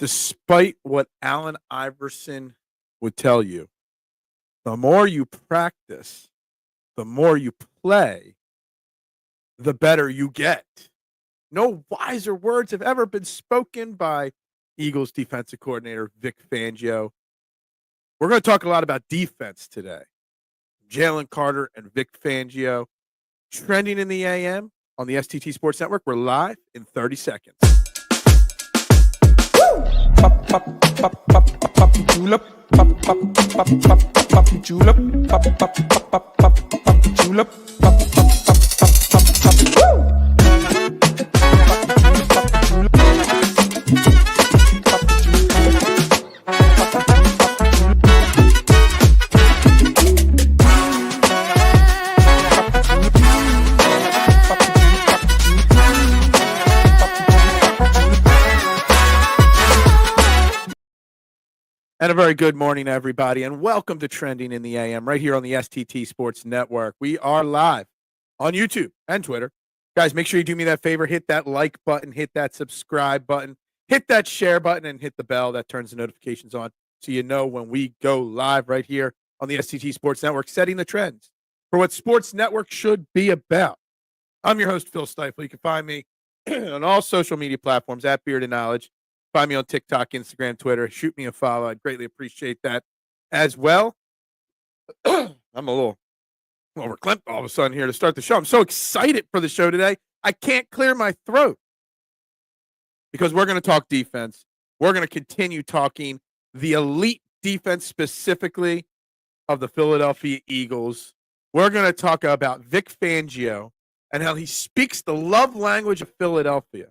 Despite what Allen Iverson would tell you, the more you practice, the more you play, the better you get. No wiser words have ever been spoken by Eagles defensive coordinator Vic Fangio. We're going to talk a lot about defense today. Jalen Carter and Vic Fangio trending in the AM on the STT Sports Network. We're live in 30 seconds. Pop, pop, pop, pop, pop, julep. Pop, pop, pop, pop, pop, julep. Pop, pop, pop, pop, pop, pop, julep. Pop, pop, pop, pop, pop, pop, woo! And a very good morning, everybody, and welcome to Trending in the AM right here on the STT Sports Network. We are live on YouTube and Twitter. Guys, make sure you do me that favor. Hit that like button, hit that subscribe button, hit that share button, and hit the bell. That turns the notifications on so you know when we go live right here on the STT Sports Network, setting the trends for what Sports Network should be about. I'm your host, Phil Stiefel. You can find me on all social media platforms at Beard and Knowledge. Find me on TikTok, Instagram, Twitter. Shoot me a follow. I'd greatly appreciate that as well. I'm a little verklempt all of a sudden here to start the show. I'm so excited for the show today. I can't clear my throat because we're going to talk defense. We're going to continue talking the elite defense specifically of the Philadelphia Eagles. We're going to talk about Vic Fangio and how he speaks the love language of Philadelphia.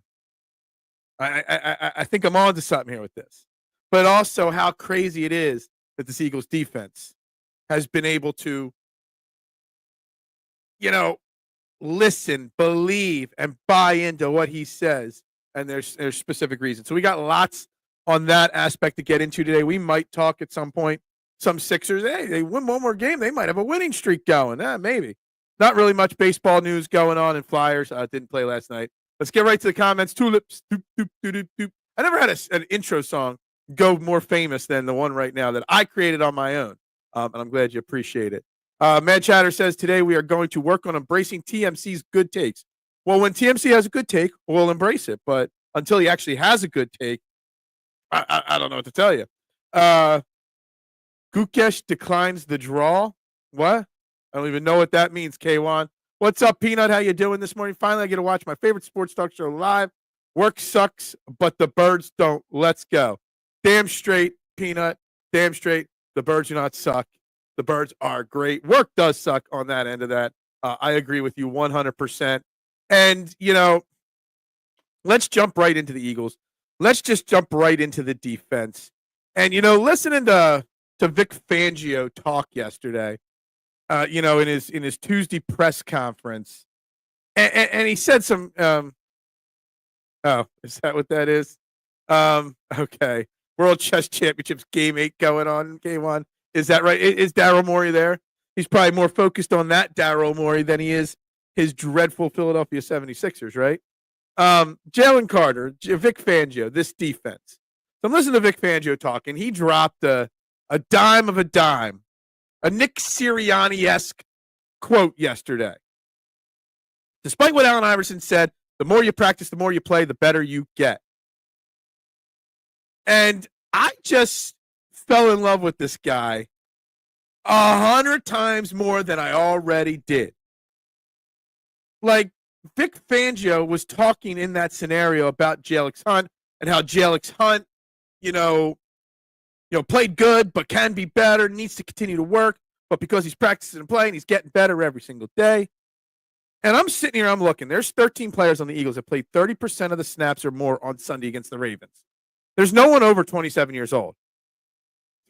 I think I'm on to something here with this, but also how crazy it is that this Eagles defense has been able to, listen, believe, and buy into what he says, and there's specific reasons. So we got lots on that aspect to get into today. We might talk at some point, some Sixers, hey, they win one more game, they might have a winning streak going. Maybe. Not really much baseball news going on in Flyers. Didn't play last night. Let's get right to the comments. Tulips. Doop, doop, doop, doop. I never had an intro song go more famous than the one right now that I created on my own. And I'm glad you appreciate it. Mad Chatter says, today we are going to work on embracing TMC's good takes. Well, when TMC has a good take, we'll embrace it. But until he actually has a good take, I don't know what to tell you. Gukesh declines the draw. What? I don't even know what that means, K1. What's up, Peanut? How you doing this morning? Finally, I get to watch my favorite sports talk show live. Work sucks, but the birds don't. Let's go. Damn straight, Peanut. Damn straight. The birds do not suck. The birds are great. Work does suck on that end of that. I agree with you 100%. And, let's jump right into the Eagles. Let's just jump right into the defense. And, listening to Vic Fangio talk yesterday, in his Tuesday press conference, and he said some. Is that what that is? Okay. World Chess Championships Game 8 going on. Game 1. Is that right? Is Daryl Morey there? He's probably more focused on that Daryl Morey than he is his dreadful Philadelphia 76ers, right? Jalen Carter, Vic Fangio, this defense. So I'm listening to Vic Fangio talking. He dropped a dime of a dime. A Nick Sirianni-esque quote yesterday. Despite what Allen Iverson said, the more you practice, the more you play, the better you get. And I just fell in love with this guy 100 times more than I already did. Like, Vic Fangio was talking in that scenario about Jalix Hunt and how Jalix Hunt, played good, but can be better, needs to continue to work, but because he's practicing and playing, he's getting better every single day. And I'm sitting here, I'm looking. There's 13 players on the Eagles that played 30% of the snaps or more on Sunday against the Ravens. There's no one over 27 years old.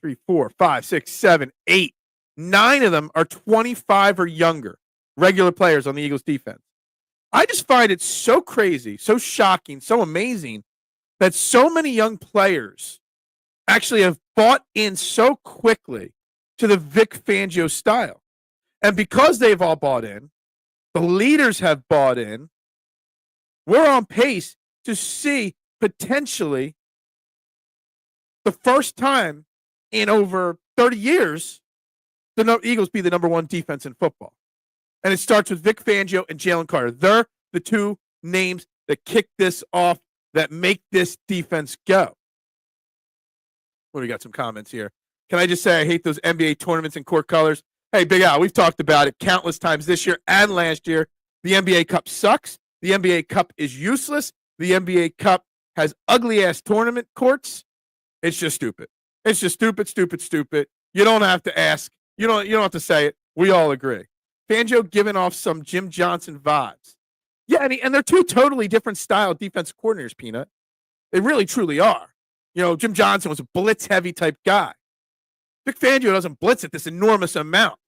3, 4, 5, 6, 7, 8. 9 of them are 25 or younger, regular players on the Eagles defense. I just find it so crazy, so shocking, so amazing that so many young players actually have bought in so quickly to the Vic Fangio style. And because they've all bought in, the leaders have bought in, we're on pace to see potentially the first time in over 30 years the Eagles be the number one defense in football. And it starts with Vic Fangio and Jalen Carter. They're the two names that kick this off, that make this defense go. Well, we got some comments here. Can I just say I hate those NBA tournaments in court colors? Hey, Big Al, we've talked about it countless times this year and last year. The NBA Cup sucks. The NBA Cup is useless. The NBA Cup has ugly-ass tournament courts. It's just stupid. It's just stupid, stupid, stupid. You don't have to ask. You don't have to say it. We all agree. Fangio giving off some Jim Johnson vibes. Yeah, and they're two totally different style defensive coordinators, Peanut. They really, truly are. You know, Jim Johnson was a blitz-heavy type guy. Vic Fangio doesn't blitz at this enormous amount.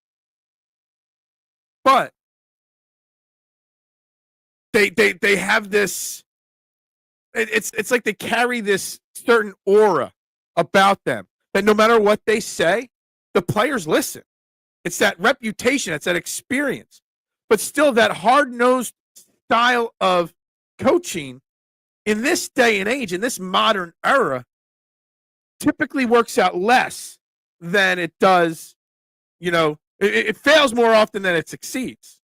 But they have this, it's like they carry this certain aura about them that no matter what they say, the players listen. It's that reputation, it's that experience. But still, that hard-nosed style of coaching in this day and age, in this modern era, typically works out less than it does, you know, it fails more often than it succeeds.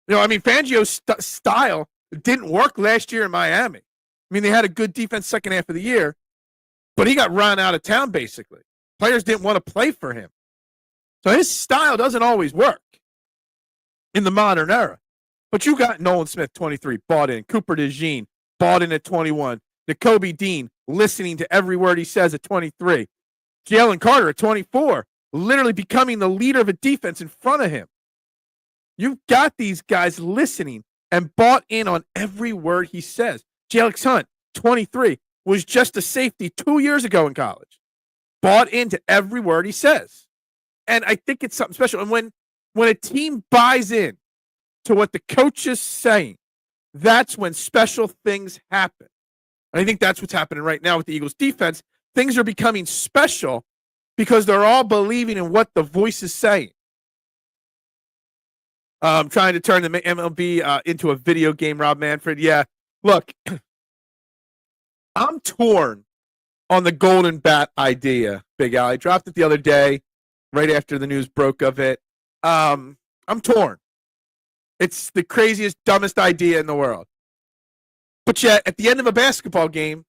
You know, I mean, Fangio's style didn't work last year in Miami. I mean, they had a good defense second half of the year, but he got run out of town, basically. Players didn't want to play for him. So his style doesn't always work in the modern era. But you got Nolan Smith, 23, bought in. Cooper DeJean, bought in at 21. Nakobe Dean, listening to every word he says at 23. Jalen Carter at 24, literally becoming the leader of a defense in front of him. You've got these guys listening and bought in on every word he says. Jalix Hunt, 23, was just a safety 2 years ago in college. Bought into every word he says. And I think it's something special. And when a team buys in to what the coach is saying, that's when special things happen. And I think that's what's happening right now with the Eagles defense. Things are becoming special because they're all believing in what the voice is saying. Trying to turn the MLB into a video game, Rob Manfred. Yeah, look, I'm torn on the golden bat idea, Big Al. I dropped it the other day, right after the news broke of it. I'm torn. It's the craziest, dumbest idea in the world. But yet, at the end of a basketball game,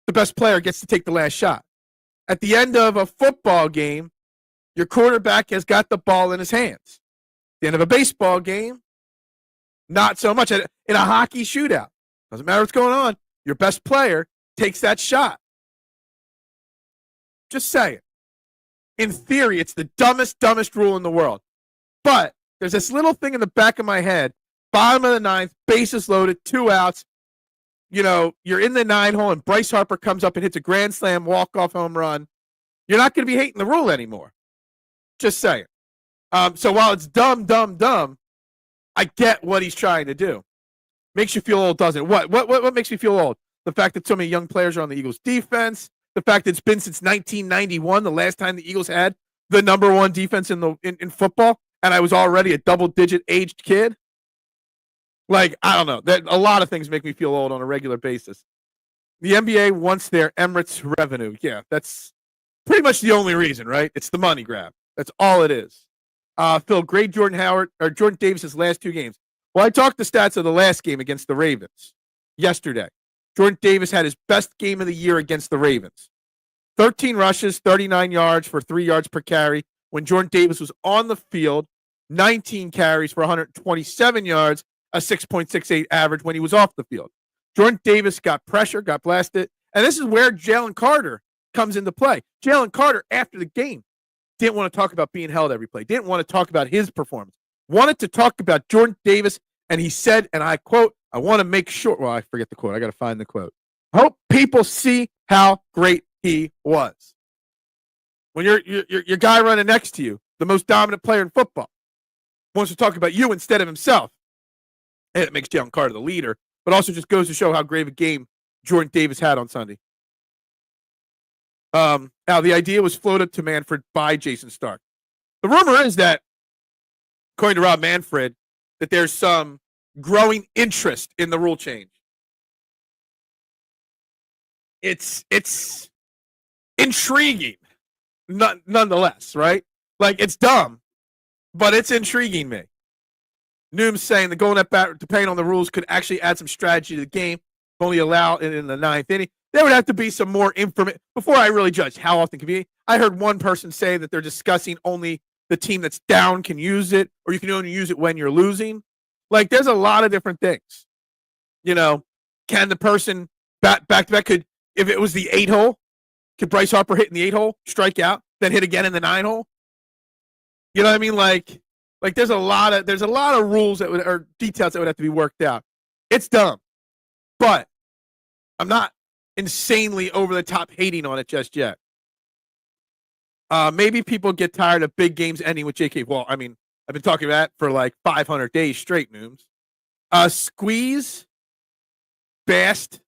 the best player gets to take the last shot. At the end of a football game, your quarterback has got the ball in his hands. At the end of a baseball game, not so much. In a hockey shootout, doesn't matter what's going on, your best player takes that shot. Just say it. In theory, it's the dumbest rule in the world. But there's this little thing in the back of my head, bottom of the ninth, bases loaded, 2 outs. You know, you're in the 9-hole and Bryce Harper comes up and hits a grand slam walk-off home run. You're not going to be hating the rule anymore. Just saying. So while it's dumb, I get what he's trying to do. Makes you feel old, doesn't it? What makes me feel old? The fact that so many young players are on the Eagles defense. The fact that it's been since 1991, the last time the Eagles had the number one defense in football, and I was already a double-digit aged kid. Like, I don't know. A lot of things make me feel old on a regular basis. The NBA wants their Emirates revenue. Yeah, that's pretty much the only reason, right? It's the money grab. That's all it is. Phil, grade Jordan Davis's last 2 games. Well, I talked the stats of the last game against the Ravens yesterday. Jordan Davis had his best game of the year against the Ravens. 13 rushes, 39 yards for 3 yards per carry. When Jordan Davis was on the field, 19 carries for 127 yards, a 6.68 average when he was off the field. Jordan Davis got pressure, got blasted, and this is where Jalen Carter comes into play. Jalen Carter, after the game, didn't want to talk about being held every play, didn't want to talk about his performance, wanted to talk about Jordan Davis, and he said, and I quote, I want to make sure, well, I forget the quote. I got to find the quote. Hope people see how great he was. When your guy running next to you, the most dominant player in football, wants to talk about you instead of himself, and it makes Jalen Carter the leader, but also just goes to show how great of a game Jordan Davis had on Sunday. Now, the idea was floated to Manfred by Jason Stark. The rumor is that, according to Rob Manfred, that there's some growing interest in the rule change. It's intriguing, nonetheless, right? Like, it's dumb, but it's intriguing me. Noom's saying the going at bat, depending on the rules, could actually add some strategy to the game. Only allow it in the ninth inning. There would have to be some more information before I really judge how often it can be. I heard one person say that they're discussing only the team that's down can use it, or you can only use it when you're losing. Like, there's a lot of different things. You know, can the person back to back could, if it was the 8-hole, could Bryce Harper hit in the 8-hole, strike out, then hit again in the 9-hole? You know what I mean? Like there's a lot of rules that would, or details that would have to be worked out. It's dumb, but I'm not insanely over the top hating on it just yet. Maybe people get tired of big games ending with JK. Well, I mean, I've been talking about that for like 500 days straight, Nooms. Squeeze, Bast,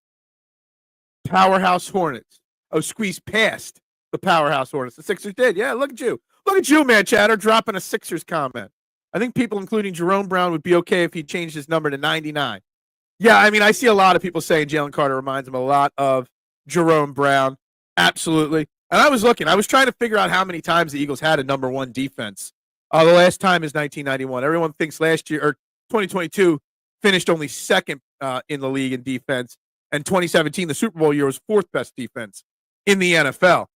Powerhouse Hornets. Oh, squeeze past the Powerhouse Hornets. The Sixers did. Yeah, look at you. Look at you, man, Chatter, dropping a Sixers comment. I think people, including Jerome Brown, would be okay if he changed his number to 99. Yeah, I mean, I see a lot of people saying Jalen Carter reminds him a lot of Jerome Brown. Absolutely. And I was trying to figure out how many times the Eagles had a number one defense. The last time is 1991. Everyone thinks last year, or 2022, finished only second in the league in defense. And 2017, the Super Bowl year, was fourth best defense in the NFL.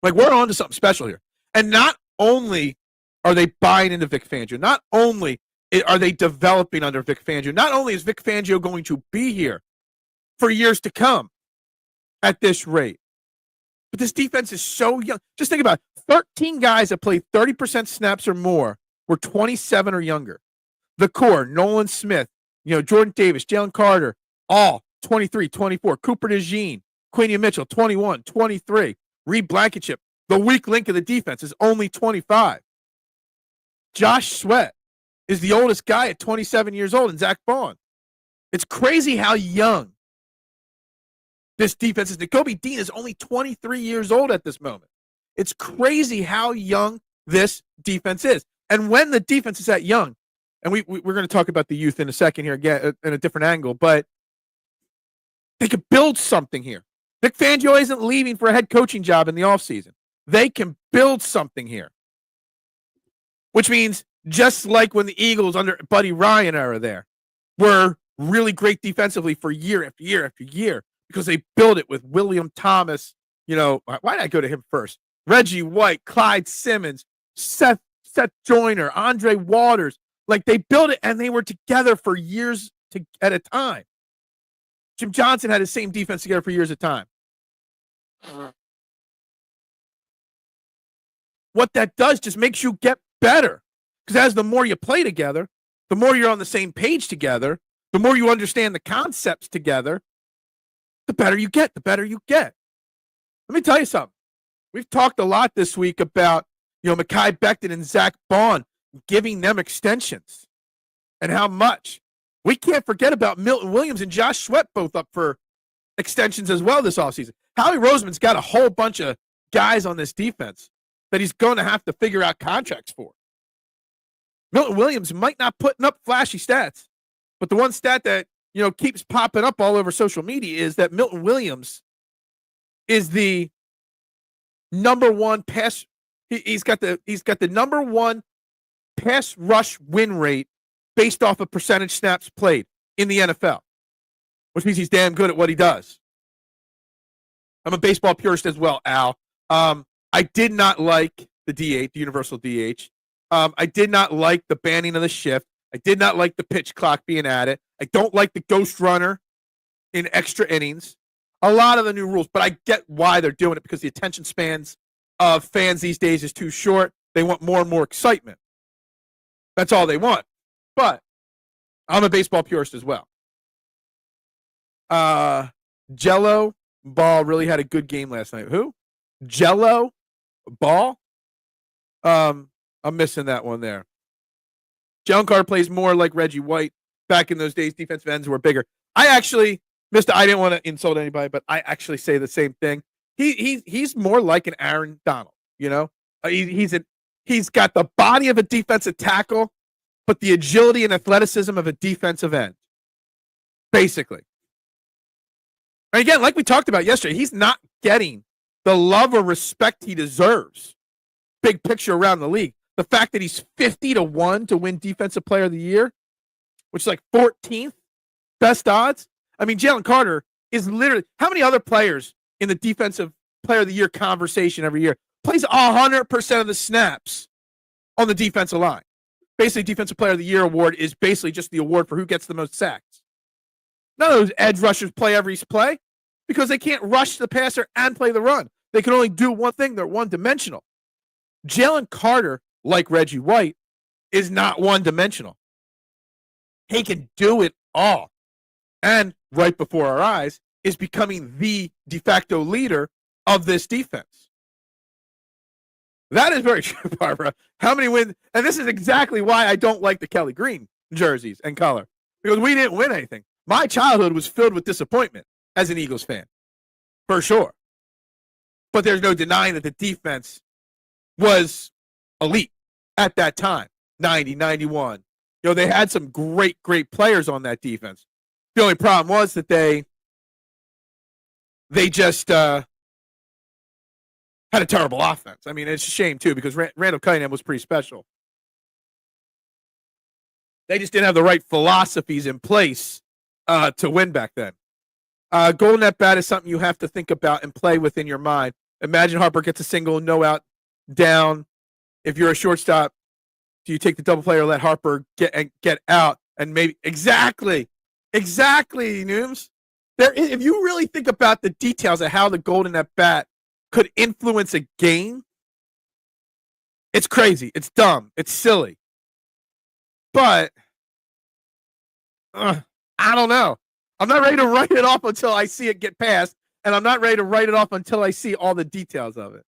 Like, we're on to something special here. And not only are they buying into Vic Fangio, not only are they developing under Vic Fangio, not only is Vic Fangio going to be here for years to come at this rate, but this defense is so young. Just think about it. 13 guys that played 30% snaps or more were 27 or younger. The core, Nolan Smith, Jordan Davis, Jalen Carter, all 23, 24. Cooper DeJean, Quinion Mitchell, 21, 23. Reed Blankenship, the weak link of the defense, is only 25. Josh Sweat is the oldest guy at 27 years old, and Zack Baun. It's crazy how young this defense is. Nakobe Dean is only 23 years old at this moment. It's crazy how young this defense is. And when the defense is that young, and we're going to talk about the youth in a second here again in a different angle, but they could build something here. Vic Fangio isn't leaving for a head coaching job in the offseason. They can build something here. Which means, just like when the Eagles under Buddy Ryan era there were really great defensively for year after year after year, because they built it with William Thomas. Why did I go to him first? Reggie White, Clyde Simmons, Seth Joyner, Andre Waters. Like, they built it, and they were together for years at a time. Jim Johnson had the same defense together for years at a time. What that does just makes you get better. Because as the more you play together, the more you're on the same page together, the more you understand the concepts together, the better you get, Let me tell you something. We've talked a lot this week about, Mekhi Becton and Zack Baun, giving them extensions and how much. We can't forget about Milton Williams and Josh Sweat, both up for extensions as well this offseason. Howie Roseman's got a whole bunch of guys on this defense that he's going to have to figure out contracts for. Milton Williams might not putting up flashy stats, but the one stat that, keeps popping up all over social media is that Milton Williams is the number one pass. He's got the number one pass rush win rate based off of percentage snaps played in the NFL, which means he's damn good at what he does. I'm a baseball purist as well, Al. I did not like the DH, the universal DH. I did not like the banning of the shift. I did not like the pitch clock being added. I don't like the ghost runner in extra innings. A lot of the new rules, but I get why they're doing it, because the attention spans of fans these days is too short. They want more and more excitement. That's all they want. But I'm a baseball purist as well. Jello Ball really had a good game last night. Who? Jello Ball? I'm missing that one there. Jalen Carter plays more like Reggie White. Back in those days, defensive ends were bigger. I didn't want to insult anybody, but I actually say the same thing. He's more like an Aaron Donald, he's got the body of a defensive tackle, but the agility and athleticism of a defensive end, basically. And again, like we talked about yesterday, he's not getting the love or respect he deserves. Big picture around the league. The fact that he's 50-1 to win Defensive Player of the Year, which is like 14th best odds. I mean, Jalen Carter is literally, how many other players in the Defensive Player of the Year conversation every year plays 100% of the snaps on the defensive line? Basically, Defensive Player of the Year award is basically just the award for who gets the most sacks. None of those edge rushers play every play because they can't rush the passer and play the run. They can only do one thing. They're one-dimensional. Jalen Carter, like Reggie White, is not one-dimensional. He can do it all. And right before our eyes is becoming the de facto leader of this defense. That is very true, Barbara. How many wins? And this is exactly why I don't like the Kelly Green jerseys and color, because we didn't win anything. My childhood was filled with disappointment as an Eagles fan, for sure. But there's no denying that the defense was elite at that time, 90, 91. You know, they had some great players on that defense. The only problem was that they just had a terrible offense. I mean, it's a shame, too, because Randall Cunningham was pretty special. They just didn't have the right philosophies in place to win back then. Golden at bat is something you have to think about and play within your mind. Imagine Harper gets a single, no out, down. If you're a shortstop, do you take the double play or let Harper get out? And maybe exactly, Nooms. If you really think about the details of how the golden at bat could influence a game, it's crazy. It's dumb. It's silly. But I don't know. I'm not ready to write it off until I see it get passed, and I'm not ready to write it off until I see all the details of it.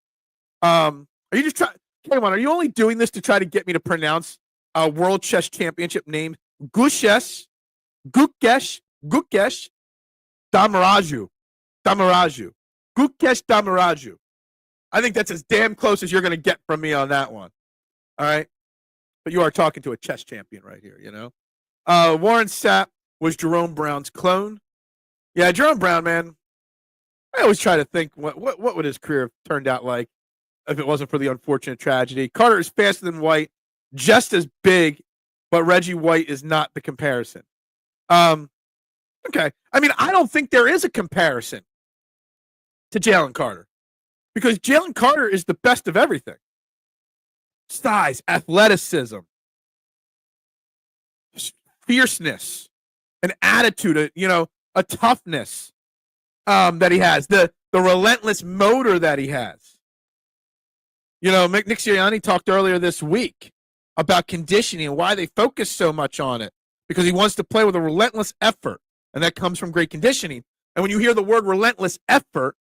Are you just trying? Come on, are you only doing this to try to get me to pronounce a World Chess Championship name? Gukesh Damaraju. Gukesh Damaraju. I think that's as damn close as you're going to get from me on that one. All right? But you are talking to a chess champion right here, you know? Warren Sapp was Jerome Brown's clone. Yeah, Jerome Brown, man, I always try to think what would his career have turned out like if it wasn't for the unfortunate tragedy. Carter is faster than White, just as big, but Reggie White is not the comparison. Okay. I mean, I don't think there is a comparison to Jalen Carter because Jalen Carter is the best of everything. Size, athleticism, fierceness, an attitude, a toughness that he has, the relentless motor that he has. You know, Nick Sirianni talked earlier this week about conditioning and why they focus so much on it, because he wants to play with a relentless effort, and that comes from great conditioning. And when you hear the word relentless effort,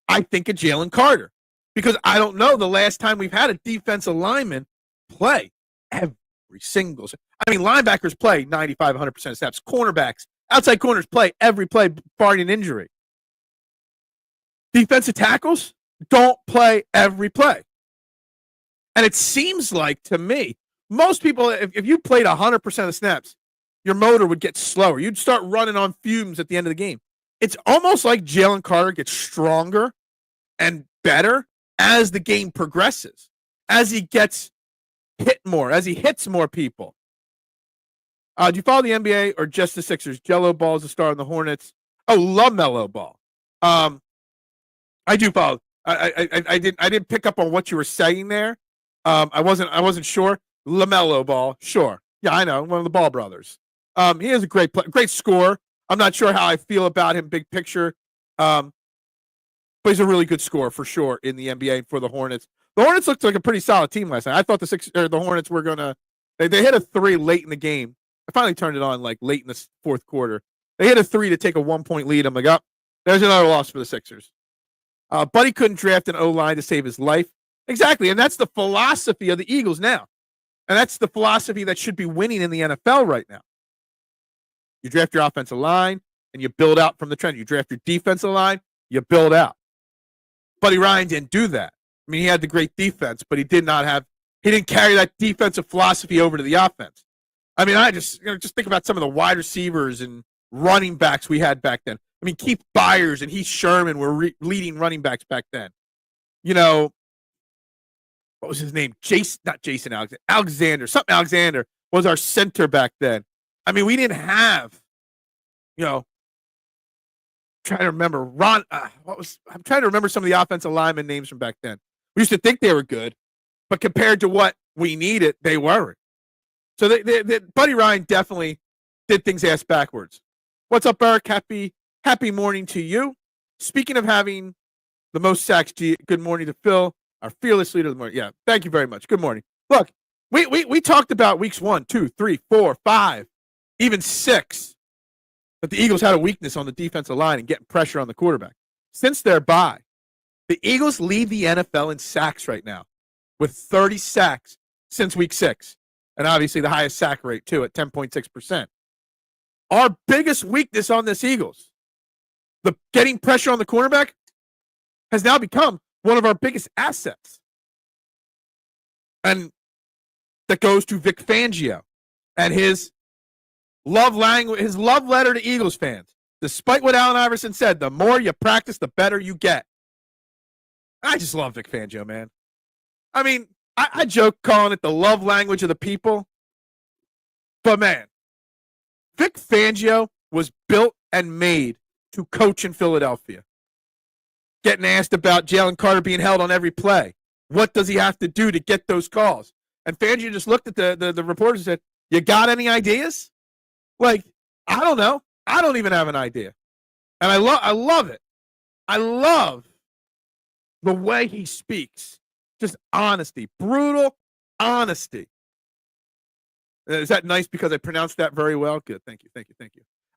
I think of Jalen Carter, because I don't know the last time we've had a defensive lineman play every single. I mean, linebackers play 95, 100% of snaps. Cornerbacks, outside corners play every play barring an injury. Defensive tackles don't play every play. And it seems like, to me, most people, if you played 100% of the snaps, your motor would get slower. You'd start running on fumes at the end of the game. It's almost like Jalen Carter gets stronger and better as the game progresses, as he gets hit more, as he hits more people. Do you follow the NBA or just the Sixers? Jello Ball is a star in the Hornets. Oh, LaMelo Ball. I do follow. I didn't pick up on what you were saying there. I wasn't sure. LaMelo Ball, sure. Yeah, I know, one of the Ball brothers. He is a great scorer. I'm not sure how I feel about him big picture. But he's a really good scorer for sure in the NBA for the Hornets. The Hornets looked like a pretty solid team last night. I thought the Hornets were gonna. They hit a three late in the game. I finally turned it on like late in the fourth quarter. They hit a three to take a 1-point lead. I'm like, oh, there's another loss for the Sixers. Buddy couldn't draft an O-line to save his life. Exactly, and that's the philosophy of the Eagles now. And that's the philosophy that should be winning in the NFL right now. You draft your offensive line, and you build out from the trend. You draft your defensive line, you build out. Buddy Ryan didn't do that. I mean, he had the great defense, but he didn't carry that defensive philosophy over to the offense. I mean, I just think about some of the wide receivers and running backs we had back then. I mean, Keith Byers and Heath Sherman were leading running backs back then. You know, what was his name? Not Jason Alexander. Alexander was our center back then. I mean, we didn't have, trying to remember I'm trying to remember some of the offensive lineman names from back then. We used to think they were good, but compared to what we needed, they weren't. So Buddy Ryan definitely did things ass backwards. What's up, Eric? Happy morning to you. Speaking of having the most sacks, good morning to Phil, our fearless leader of the morning. Yeah, thank you very much. Good morning. Look, we talked about weeks 1, 2, 3, 4, 5, even 6, that the Eagles had a weakness on the defensive line and getting pressure on the quarterback. Since their bye, the Eagles lead the NFL in sacks right now with 30 sacks since week 6. And obviously the highest sack rate, too, at 10.6%. Our biggest weakness on this Eagles, the getting pressure on the cornerback, has now become one of our biggest assets. And that goes to Vic Fangio and his love letter to Eagles fans. Despite what Allen Iverson said, the more you practice, the better you get. I just love Vic Fangio, man. I mean, I joke calling it the love language of the people. But, man, Vic Fangio was built and made to coach in Philadelphia. Getting asked about Jalen Carter being held on every play. What does he have to do to get those calls? And Fangio just looked at the reporters and said, you got any ideas? Like, I don't know. I don't even have an idea. And I love it. I love the way he speaks. Just honesty. Brutal honesty. Is that nice because I pronounced that very well? Good. Thank you.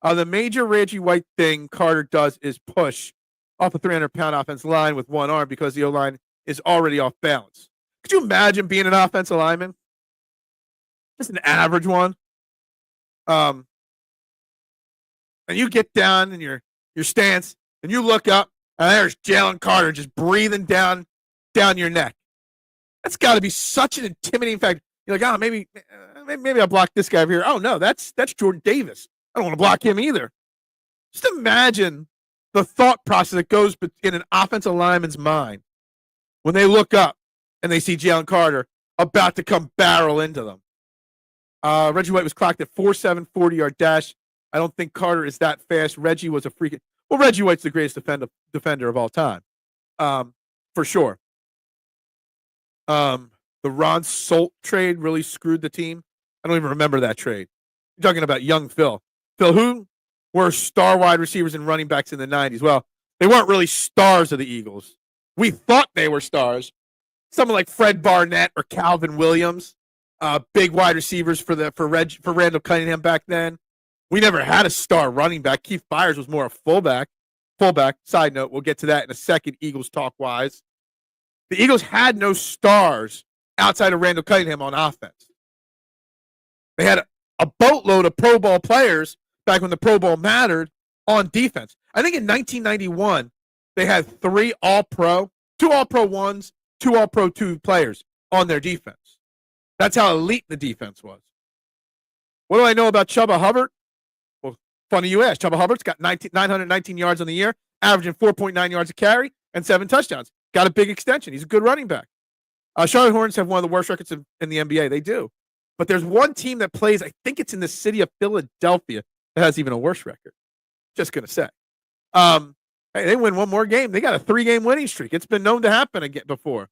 The major Reggie White thing Carter does is push off a 300-pound offensive line with one arm because the O-line is already off balance. Could you imagine being an offensive lineman? Just an average one. And you get down in your stance and you look up and there's Jalen Carter just breathing down your neck. That's got to be such an intimidating factor. You're like, maybe I'll block this guy over here. Oh, no, that's Jordan Davis. I don't want to block him either. Just imagine the thought process that goes in an offensive lineman's mind when they look up and they see Jalen Carter about to come barrel into them. Reggie White was clocked at 4.7 40-yard dash. I don't think Carter is that fast. Reggie was a freaking – well, Reggie White's the greatest defender of all time, for sure. The Ron Solt trade really screwed the team. I don't even remember that trade. You're talking about young Phil. Phil, who were star wide receivers and running backs in the 90s? Well, they weren't really stars of the Eagles. We thought they were stars. Someone like Fred Barnett or Calvin Williams, big wide receivers for Randall Cunningham back then. We never had a star running back. Keith Byers was more a fullback. Side note, we'll get to that in a second, Eagles talk-wise. The Eagles had no stars outside of Randall Cunningham on offense. They had a boatload of Pro Bowl players back when the Pro Bowl mattered on defense. I think in 1991, they had 3 All-Pro, 2 All-Pro 1s, 2 All-Pro 2 players on their defense. That's how elite the defense was. What do I know about Chuba Hubbard? Well, funny you ask. Chuba Hubbard's got 919 yards on the year, averaging 4.9 yards a carry and 7 touchdowns. Got a big extension. He's a good running back. Charlotte Hornets have one of the worst records in the NBA. They do. But there's one team that plays, I think it's in the city of Philadelphia, that has even a worse record. Just going to say. Hey, they win one more game. They got a 3-game winning streak. It's been known to happen again before.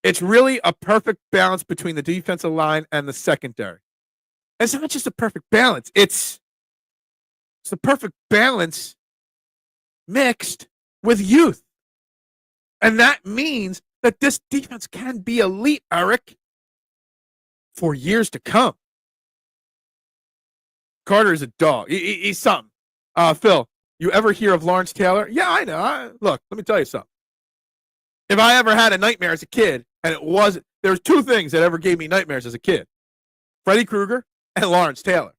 It's really a perfect balance between the defensive line and the secondary. And it's not just a perfect balance. It's the perfect balance mixed with youth. And that means that this defense can be elite, Eric, for years to come. Carter is a dog. He's something. Phil, you ever hear of Lawrence Taylor? Yeah, I know. Look, let me tell you something. If I ever had a nightmare as a kid, and there's 2 things that ever gave me nightmares as a kid. Freddy Krueger and Lawrence Taylor.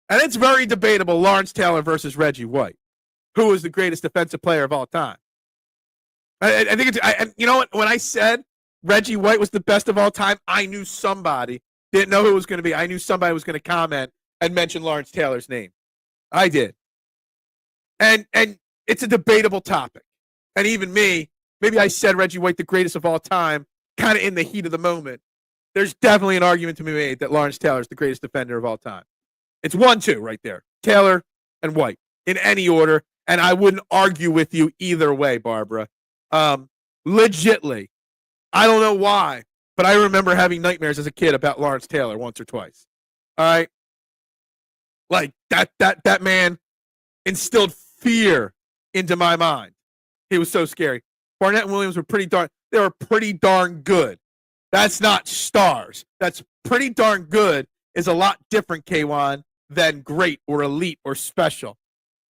And it's very debatable, Lawrence Taylor versus Reggie White. Who was the greatest defensive player of all time? I think you know what? When I said Reggie White was the best of all time, I knew somebody, didn't know who it was going to be. I knew somebody was going to comment and mention Lawrence Taylor's name. I did. And it's a debatable topic. And even me, maybe I said Reggie White the greatest of all time, kind of in the heat of the moment. There's definitely an argument to be made that Lawrence Taylor is the greatest defender of all time. It's 1-2 right there. Taylor and White in any order. And I wouldn't argue with you either way, Barbara. Legitly, I don't know why, but I remember having nightmares as a kid about Lawrence Taylor once or twice. All right? Like, that man instilled fear into my mind. He was so scary. Barnett and Williams were pretty darn good. That's not stars. That's pretty darn good is a lot different, K1, than great or elite or special.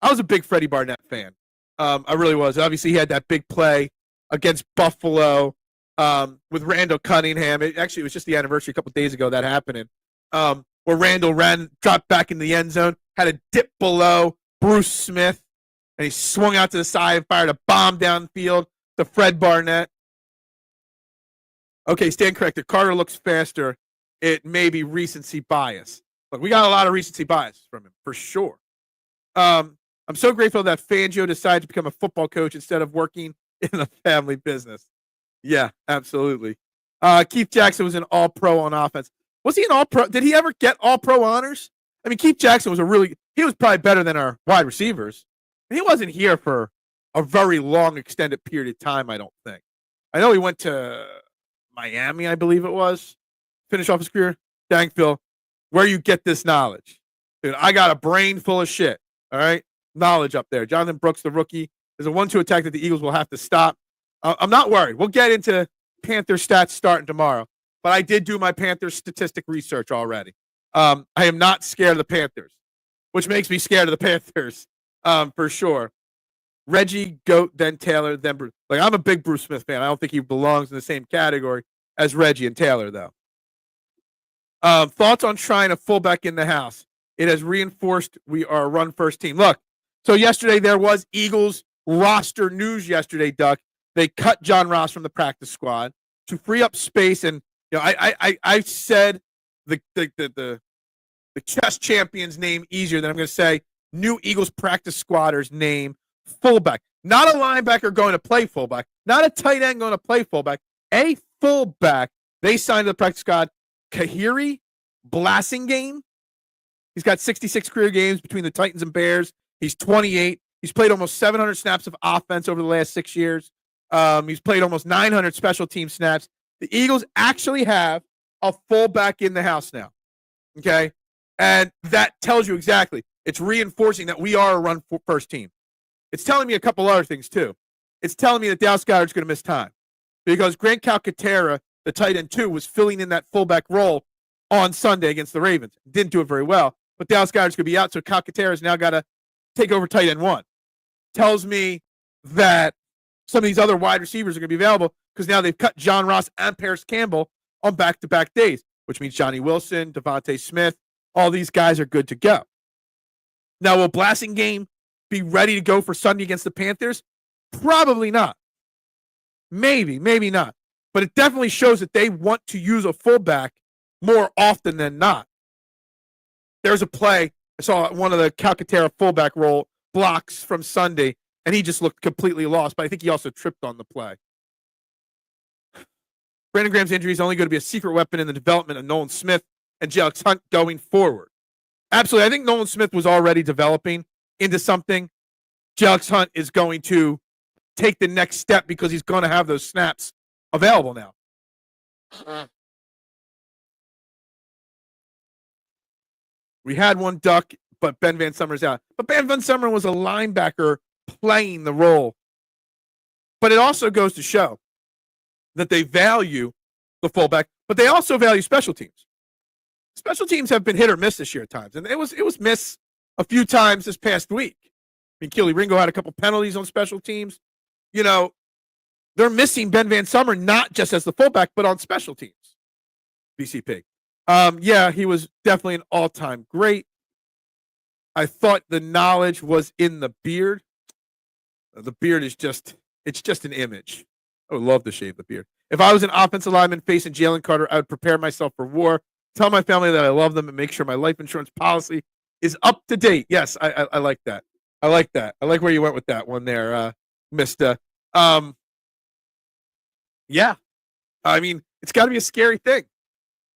I was a big Freddie Barnett fan. I really was. Obviously, he had that big play against Buffalo with Randall Cunningham. It was just the anniversary a couple days ago that happened. Where Randall dropped back in the end zone, had a dip below Bruce Smith, and he swung out to the side and fired a bomb downfield to Fred Barnett. Okay, stand corrected. Carter looks faster. It may be recency bias. Look, we got a lot of recency bias from him, for sure. I'm so grateful that Fangio decided to become a football coach instead of working in the family business. Yeah, absolutely. Keith Jackson was an all-pro on offense. Was he an all-pro? Did he ever get all-pro honors? I mean, Keith Jackson was he was probably better than our wide receivers. And he wasn't here for a very long, extended period of time, I don't think. I know he went to Miami, I believe it was. Finish off his career. Dang, Phil, where you get this knowledge? Dude, I got a brain full of shit, all right? Knowledge up there. Jonathan Brooks, the rookie. There's a 1-2 attack that the Eagles will have to stop. I'm not worried. We'll get into Panther stats starting tomorrow. But I did do my Panthers statistic research already. I am not scared of the Panthers, which makes me scared of the Panthers for sure. Reggie, GOAT, then Taylor, then Bruce. Like, I'm a big Bruce Smith fan. I don't think he belongs in the same category as Reggie and Taylor, though. Thoughts on trying a fullback in the house? It has reinforced we are a run-first team. Look, so yesterday there was Eagles roster news yesterday, Duck. They cut John Ross from the practice squad to free up space. And, you know, I said the chess champion's name easier than I'm going to say new Eagles practice squatters name fullback. Not a linebacker going to play fullback. Not a tight end going to play fullback. A fullback. They signed to the practice squad. Kahiri Blasingame. He's got 66 career games between the Titans and Bears. He's 28. He's played almost 700 snaps of offense over the last 6 years. He's played almost 900 special team snaps. The Eagles actually have a fullback in the house now. Okay? And that tells you exactly. It's reinforcing that we are a run-first team. It's telling me a couple other things, too. It's telling me that Dallas Goedert's going to miss time because Grant Calcaterra, the tight end, too, was filling in that fullback role on Sunday against the Ravens. Didn't do it very well, but Dallas Goedert's going to be out, so Calcaterra's now got to take over tight end 1. Tells me that some of these other wide receivers are going to be available because now they've cut John Ross and Paris Campbell on back-to-back days, which means Johnny Wilson, Devontae Smith, all these guys are good to go. Now, will Blasingame be ready to go for Sunday against the Panthers? Probably not. Maybe not. But it definitely shows that they want to use a fullback more often than not. There's a play. I saw one of the Calcaterra fullback roll blocks from Sunday, and he just looked completely lost, but I think he also tripped on the play. Brandon Graham's injury is only going to be a secret weapon in the development of Nolan Smith and Jalen Hunt going forward. Absolutely. I think Nolan Smith was already developing into something. Jalen Hunt is going to take the next step because he's going to have those snaps available now. We had one Duck, but Ben Van Summer's out. But Ben Van Summer was a linebacker playing the role. But it also goes to show that they value the fullback, but they also value special teams. Special teams have been hit or miss this year at times, and it was miss a few times this past week. I mean, Keely Ringo had a couple penalties on special teams. You know, they're missing Ben Van Summer not just as the fullback, but on special teams. BCP. Yeah, he was definitely an all-time great. I thought the knowledge was in the beard. The beard is it's just an image. I would love to shave the beard. If I was an offensive lineman facing Jalen Carter, I would prepare myself for war, tell my family that I love them, and make sure my life insurance policy is up to date. Yes, I like that. I like that. I like where you went with that one there, Mister. Um, yeah, I mean, it's got to be a scary thing.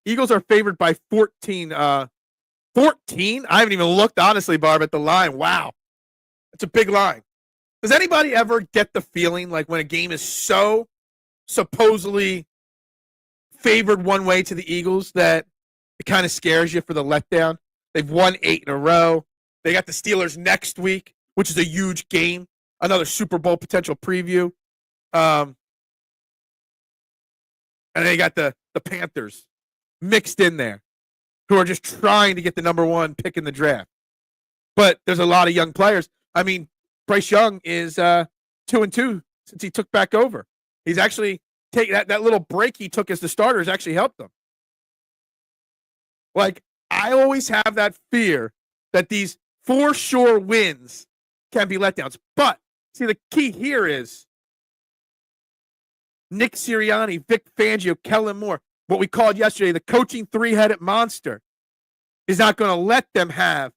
Eagles are favored by 14. 14? I haven't even looked, honestly, Barb, at the line. Wow. It's a big line. Does anybody ever get the feeling like when a game is so supposedly favored one way to the Eagles that it kind of scares you for the letdown? They've won 8 in a row. They got the Steelers next week, which is a huge game. Another Super Bowl potential preview. And they got the Panthers mixed in there, who are just trying to get the number 1 pick in the draft. But there's a lot of young players. I mean, Bryce Young is 2-2 since he took back over. He's actually taken that little break he took as the starter has actually helped them. Like, I always have that fear that these for sure wins can be letdowns. But see, the key here is Nick Sirianni, Vic Fangio, Kellen Moore, what we called yesterday the coaching 3-headed monster, is not going to let them have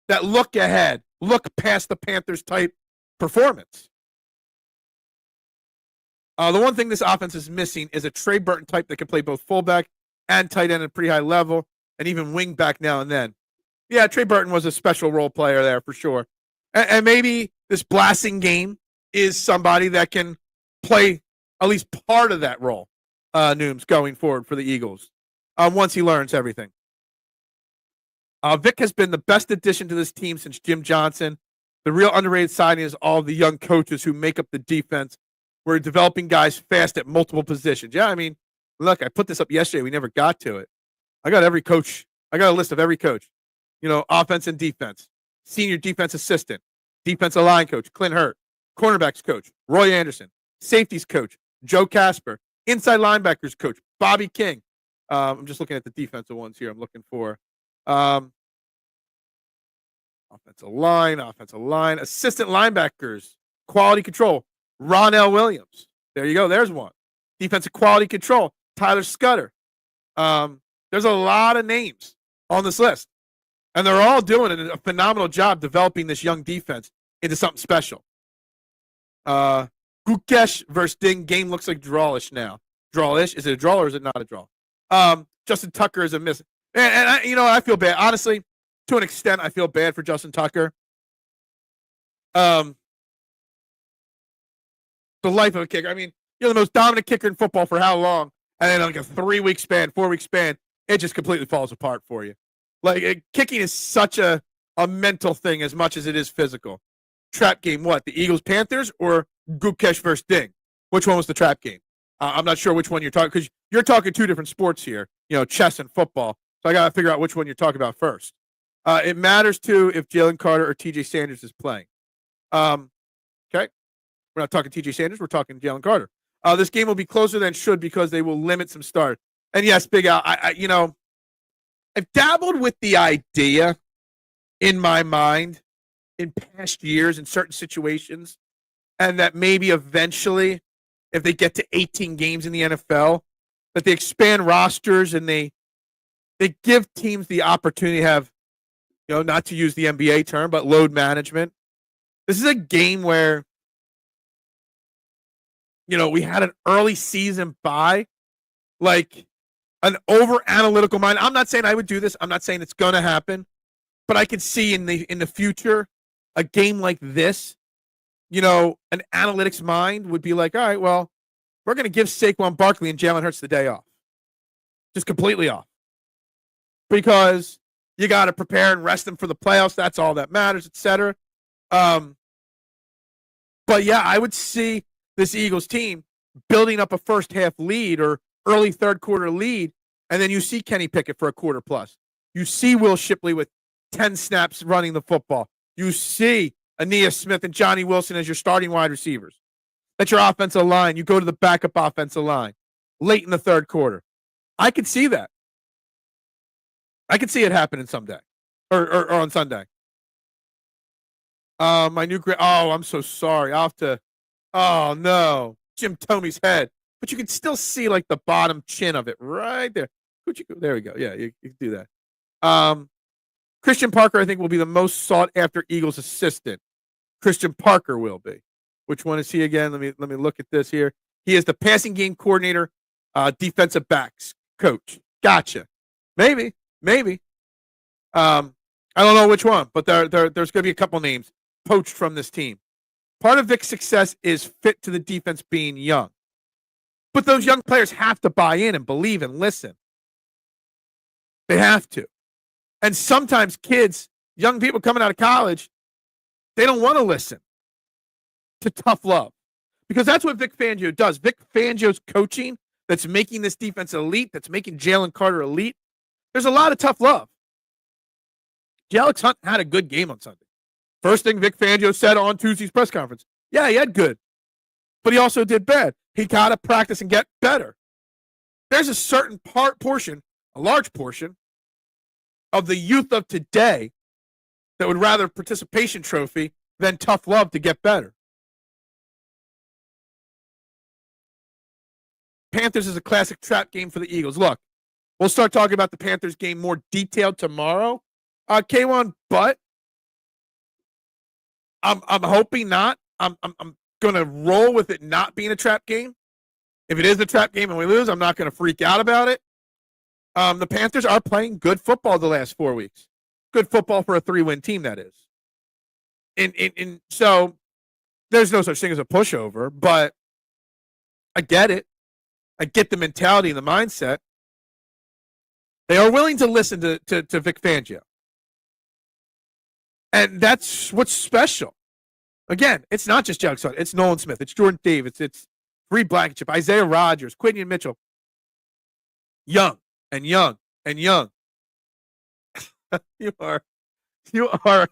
that look ahead, look past the Panthers type performance. The one thing this offense is missing is a Trey Burton type that can play both fullback and tight end at a pretty high level, and even wing back now and then. Yeah, Trey Burton was a special role player there for sure. And maybe this blasting game is somebody that can play at least part of that role, Nooms, going forward for the Eagles, once he learns everything. Vic has been the best addition to this team since Jim Johnson. The real underrated signing is all the young coaches who make up the defense. We're developing guys fast at multiple positions. Yeah, I mean, look, I put this up yesterday. We never got to it. I got every coach. I got a list of every coach. You know, offense and defense, senior defense assistant, defensive line coach, Clint Hurt, cornerbacks coach, Roy Anderson, safeties coach, Joe Casper, inside linebackers coach, Bobby King. I'm just looking at the defensive ones here. I'm looking for offensive line, assistant linebackers, quality control, Ron L. Williams. There you go. There's one. Defensive quality control, Tyler Scudder. There's a lot of names on this list, and they're all doing a phenomenal job developing this young defense into something special. Gukesh versus Ding game looks like drawish now. Drawish? Is it a draw or is it not a draw? Justin Tucker is a miss. And I feel bad. Honestly, to an extent, I feel bad for Justin Tucker. The life of a kicker. I mean, you're the most dominant kicker in football for how long? And then like a 3-week span, 4-week span, it just completely falls apart for you. Like, kicking is such a mental thing as much as it is physical. Trap game, what? The Eagles-Panthers or Gukesh versus Ding? Which one was the trap game? I'm not sure which one you're talking, because you're talking 2 different sports here, chess and football. So I got to figure out which one you're talking about first. It matters, too, if Jalen Carter or TJ Sanders is playing. Okay. We're not talking TJ Sanders. We're talking Jalen Carter. This game will be closer than it should because they will limit some start. And yes, Big Al, I've dabbled with the idea in my mind in past years in certain situations, and that maybe eventually, if they get to 18 games in the NFL, that they expand rosters and they give teams the opportunity to have, not to use the NBA term, but load management. This is a game where, we had an early season bye, like an over-analytical mind. I'm not saying I would do this. I'm not saying it's going to happen, but I could see in the future a game like this, an analytics mind would be like, all right, well, we're going to give Saquon Barkley and Jalen Hurts the day off. Just completely off. Because you got to prepare and rest them for the playoffs. That's all that matters, etc. But yeah, I would see this Eagles team building up a first half lead or early third quarter lead, and then you see Kenny Pickett for a quarter plus. You see Will Shipley with 10 snaps running the football. You see Aeneas Smith and Johnny Wilson as your starting wide receivers. That's your offensive line. You go to the backup offensive line late in the third quarter. I could see that. I could see it happening someday or on Sunday. My new I'm so sorry. I'll have to. Oh no, Jim Tomey's head. But you can still see like the bottom chin of it right there. There we go. Yeah, you can do that. Christian Parker, I think, will be the most sought after Eagles assistant. Christian Parker will be. Which one is he again? Let me look at this here. He is the passing game coordinator, defensive backs coach. Gotcha. Maybe. I don't know which one, but there's going to be a couple names poached from this team. Part of Vic's success is fit to the defense being young. But those young players have to buy in and believe and listen. They have to. And sometimes kids, young people coming out of college, they don't want to listen to tough love. Because that's what Vic Fangio does. Vic Fangio's coaching that's making this defense elite, that's making Jalen Carter elite, there's a lot of tough love. Alex Hunt had a good game on Sunday. First thing Vic Fangio said on Tuesday's press conference, yeah, he had good, but he also did bad. He got to practice and get better. There's a certain portion, a large portion, of the youth of today that would rather participation trophy than tough love to get better. Panthers is a classic trap game for the Eagles. Look, we'll start talking about the Panthers game more detailed tomorrow, K1, but I'm hoping not. I'm going to roll with it not being a trap game. If it is a trap game and we lose, I'm not going to freak out about it. The Panthers are playing good football the last 4 weeks. Good football for a 3-win team, that is. And so there's no such thing as a pushover, but I get it. I get the mentality and the mindset. They are willing to listen to Vic Fangio. And that's what's special. Again, it's not just Alex Hunt. It's Nolan Smith. It's Jordan Davis. It's Reed Blankenship, Isaiah Rodgers, Quinion Mitchell. Young and young and young. You are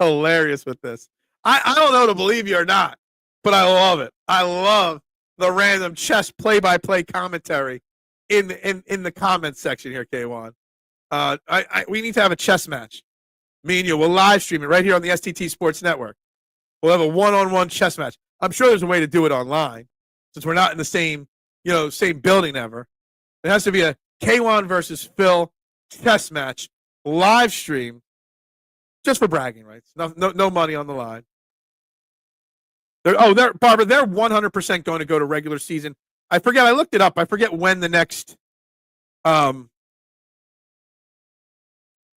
hilarious with this. I don't know to believe you or not, but I love it. I love the random chess play-by-play commentary in the comments section here, K1. We need to have a chess match. Me and you, we'll live stream it right here on the STT Sports Network. We'll have a one-on-one chess match. I'm sure there's a way to do it online since we're not in the same building ever. It has to be a K1 versus Phil chess match live stream just for bragging rights. No money on the line. Barbara, they're 100% going to go to regular season. I forget. I looked it up. I forget when the next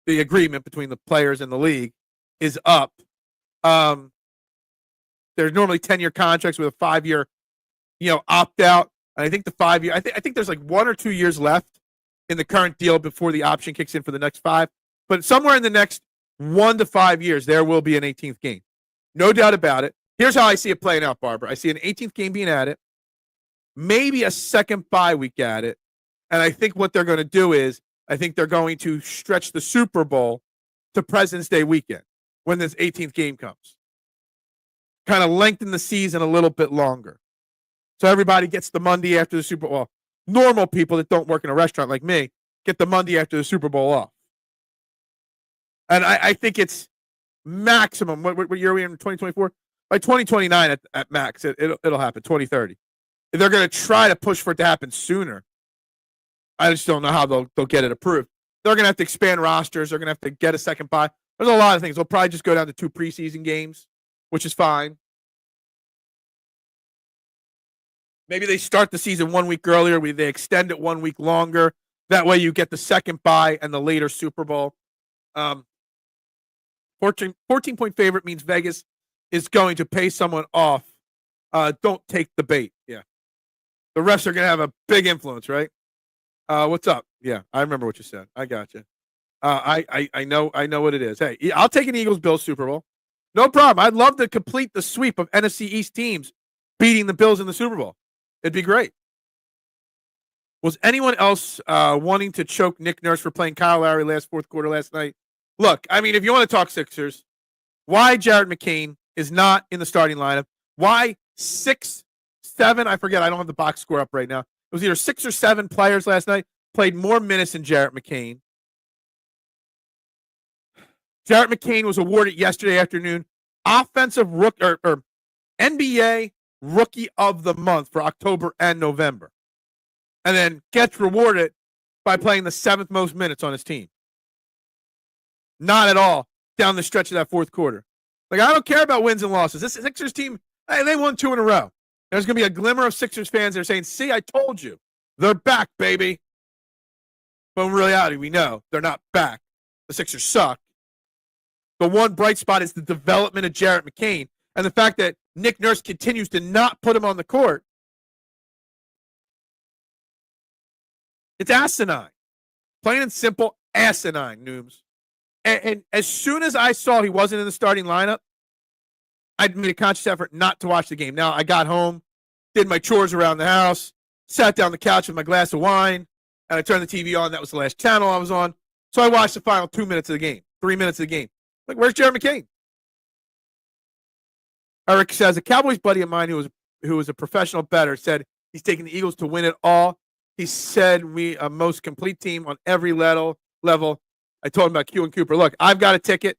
the agreement between the players and the league is up. There's normally 10-year contracts with a 5-year, opt out. And I think the 5-year. I think there's like 1 or 2 years left in the current deal before the option kicks in for the next 5. But somewhere in the next 1 to 5 years, there will be an 18th game. No doubt about it. Here's how I see it playing out, Barbara. I see an 18th game being added, maybe a second bye week at it. And I think what they're going to do is I think they're going to stretch the Super Bowl to President's Day weekend when this 18th game comes. Kind of lengthen the season a little bit longer. So everybody gets the Monday after the Super Bowl. Well, normal people that don't work in a restaurant like me get the Monday after the Super Bowl off. And I think it's maximum. What year are we in? 2024? By 2029 at max, it'll happen. 2030. They're going to try to push for it to happen sooner. I just don't know how they'll get it approved. They're going to have to expand rosters. They're going to have to get a second bye. There's a lot of things. They'll probably just go down to 2 preseason games, which is fine. Maybe they start the season 1 week earlier. They extend it 1 week longer. That way you get the second bye and the later Super Bowl. 14-point favorite means Vegas is going to pay someone off. Don't take the bait. Yeah. The refs are going to have a big influence, right? What's up? Yeah, I remember what you said. I got you. I know what it is. Hey, I'll take an Eagles-Bills Super Bowl. No problem. I'd love to complete the sweep of NFC East teams beating the Bills in the Super Bowl. It'd be great. Was anyone else wanting to choke Nick Nurse for playing Kyle Lowry fourth quarter last night? Look, I mean, if you want to talk Sixers, why Jared McCain is not in the starting lineup? Why 6, 7? I forget. I don't have the box score up right now. It was either 6 or 7 players last night played more minutes than Jarrett McCain. Jarrett McCain was awarded yesterday afternoon offensive rookie or NBA Rookie of the Month for October and November, and then gets rewarded by playing the 7th most minutes on his team. Not at all down the stretch of that fourth quarter. Like, I don't care about wins and losses. This Sixers team, hey, they won 2 in a row. There's going to be a glimmer of Sixers fans that are saying, see, I told you. They're back, baby. But in reality, we know they're not back. The Sixers suck. The one bright spot is the development of Jarrett McCain and the fact that Nick Nurse continues to not put him on the court. It's asinine. Plain and simple, asinine, Nooms. And as soon as I saw he wasn't in the starting lineup, I made a conscious effort not to watch the game. Now, I got home, did my chores around the house, sat down on the couch with my glass of wine, and I turned the TV on. That was the last channel I was on. So I watched the final 2 minutes of the game, 3 minutes of the game. Like, where's Jerry McCain? Eric says, a Cowboys buddy of mine who was a professional bettor said he's taking the Eagles to win it all. He said we a most complete team on every level. I told him about Q and Cooper. Look, I've got a ticket.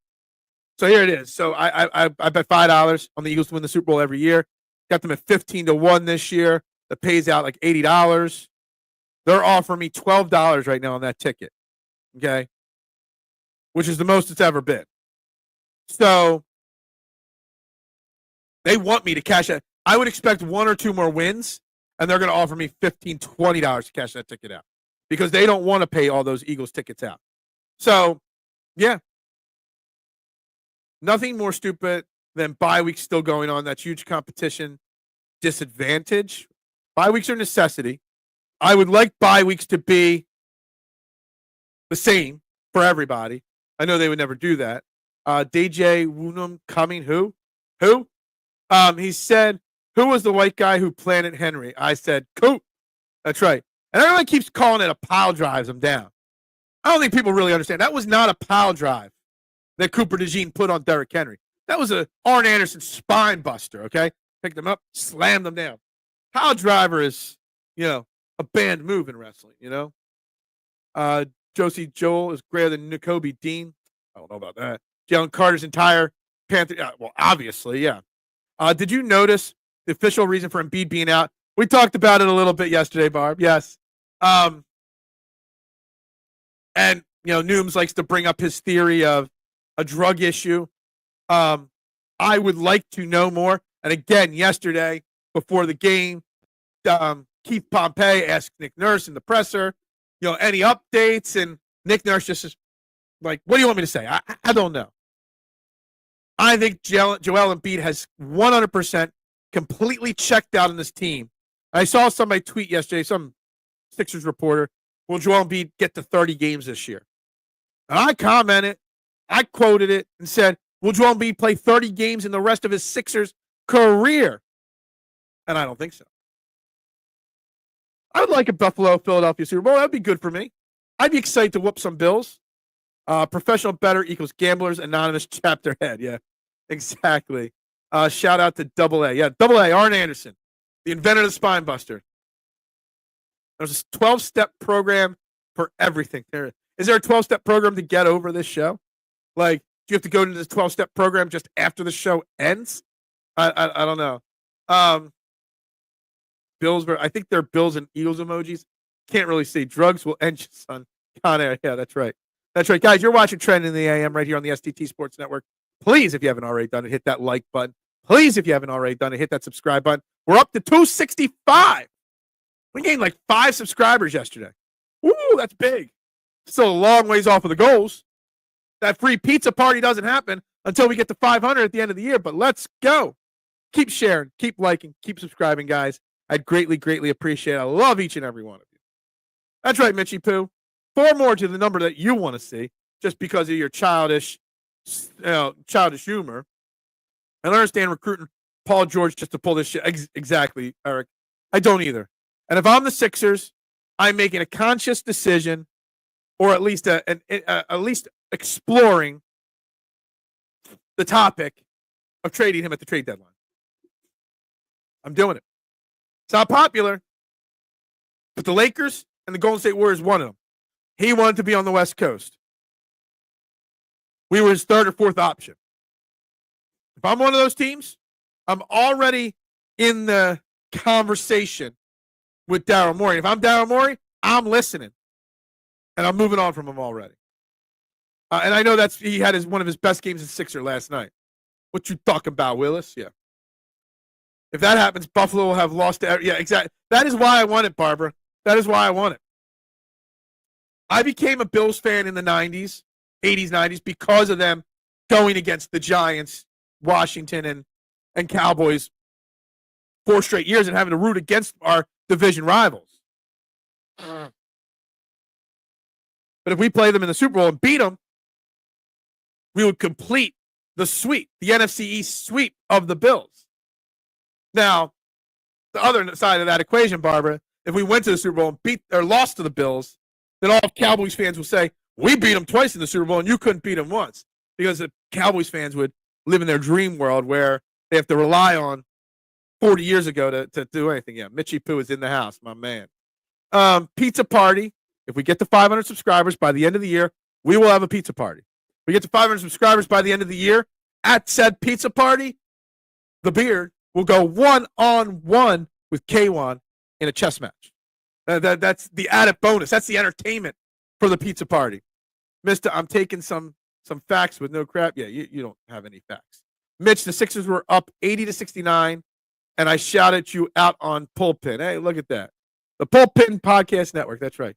So here it is. So I bet $5 on the Eagles to win the Super Bowl every year. Got them at 15-1 this year. That pays out like $80. They're offering me $12 right now on that ticket. Okay. Which is the most it's ever been. So they want me to cash it. I would expect 1 or 2 more wins, and they're going to offer me $15, $20 to cash that ticket out because they don't want to pay all those Eagles tickets out. So, yeah. Nothing more stupid than bye weeks still going on. That's huge competition disadvantage. Bye weeks are necessity. I would like bye weeks to be the same for everybody. I know they would never do that. DJ Woonham coming, who? He said, who was the white guy who planted Henry? I said, Coop. That's right. And everyone keeps calling it a pile drives him down. I don't think people really understand. That was not a pile drive that Cooper DeJean put on Derrick Henry. That was a Arn Anderson spine buster, okay? Picked them up, slammed them down. Pile driver is, a banned move in wrestling, Josie Joel is greater than N'Kobe Dean. I don't know about that. Jalen Carter's entire Panther. Well, obviously, yeah. Did you notice the official reason for Embiid being out? We talked about it a little bit yesterday, Barb. Yes. And, Nooms likes to bring up his theory of a drug issue. I would like to know more. And again, yesterday, before the game, Keith Pompey asked Nick Nurse in the presser, any updates? And Nick Nurse just is like, what do you want me to say? I don't know. I think Joel Embiid has 100% completely checked out on this team. I saw somebody tweet yesterday, some Sixers reporter, will Joel Embiid get to 30 games this year? And I commented, I quoted it and said, will Joel Embiid play 30 games in the rest of his Sixers career? And I don't think so. I would like a Buffalo-Philadelphia Super Bowl. That would be good for me. I'd be excited to whoop some Bills. Professional bettor equals gamblers anonymous chapter head. Yeah, exactly. Shout out to Double A. Yeah, Double A, Arn Anderson, the inventor of the spine buster. There's a 12-step program for everything. Is there a 12-step program to get over this show? Like, do you have to go into this 12-step program just after the show ends? I don't know. Bills, I think they're Bills and Eagles emojis. Can't really see. Drugs will end you, son. Con Air. Yeah, that's right. That's right. Guys, you're watching Trend in the AM right here on the STT Sports Network. Please, if you haven't already done it, hit that like button. Please, if you haven't already done it, hit that subscribe button. We're up to 265. We gained like 5 subscribers yesterday. Ooh, that's big. Still a long ways off of the goals. That free pizza party doesn't happen until we get to 500 at the end of the year, but let's go. Keep sharing, keep liking, keep subscribing, guys. I'd greatly, greatly appreciate it. I love each and every one of you. That's right, Mitchie Poo. 4 more to the number that you want to see just because of your childish humor. I don't understand recruiting Paul George just to pull this shit. Exactly, Eric. I don't either. And if I'm the Sixers, I'm making a conscious decision, or at least exploring the topic of trading him at the trade deadline. I'm doing it. It's not popular, but the Lakers and the Golden State Warriors wanted him. He wanted to be on the West Coast. We were his 3rd or 4th option. If I'm one of those teams, I'm already in the conversation with Daryl Morey. If I'm Daryl Morey, I'm listening. And I'm moving on from him already. And I know he had one of his best games in Sixer last night. What you talking about, Willis? Yeah. If that happens, Buffalo will have lost. Yeah, exactly. That is why I want it, Barbara. That is why I want it. I became a Bills fan in the 90s, 80s, 90s because of them going against the Giants, Washington, and Cowboys 4 straight years and having to root against our division rivals. But if we play them in the Super Bowl and beat them, we would complete the sweep, the NFC East sweep of the Bills. Now, the other side of that equation, Barbara, if we went to the Super Bowl and beat or lost to the Bills, then all Cowboys fans will say, we beat them twice in the Super Bowl and you couldn't beat them once. Because the Cowboys fans would live in their dream world where they have to rely on 40 years ago to do anything. Yeah, Mitchie Poo is in the house, my man. Pizza party. If we get to 500 subscribers by the end of the year, we will have a pizza party. If we get to 500 subscribers by the end of the year, at said pizza party, the Beard will go one-on-one with K1 in a chess match. That's the added bonus. That's the entertainment for the pizza party. Mister, I'm taking some facts with no crap. Yeah, you don't have any facts. Mitch, the Sixers were up 80-69, and I shouted you out on Pulpin. Hey, look at that. The Pulpin Podcast Network. That's right.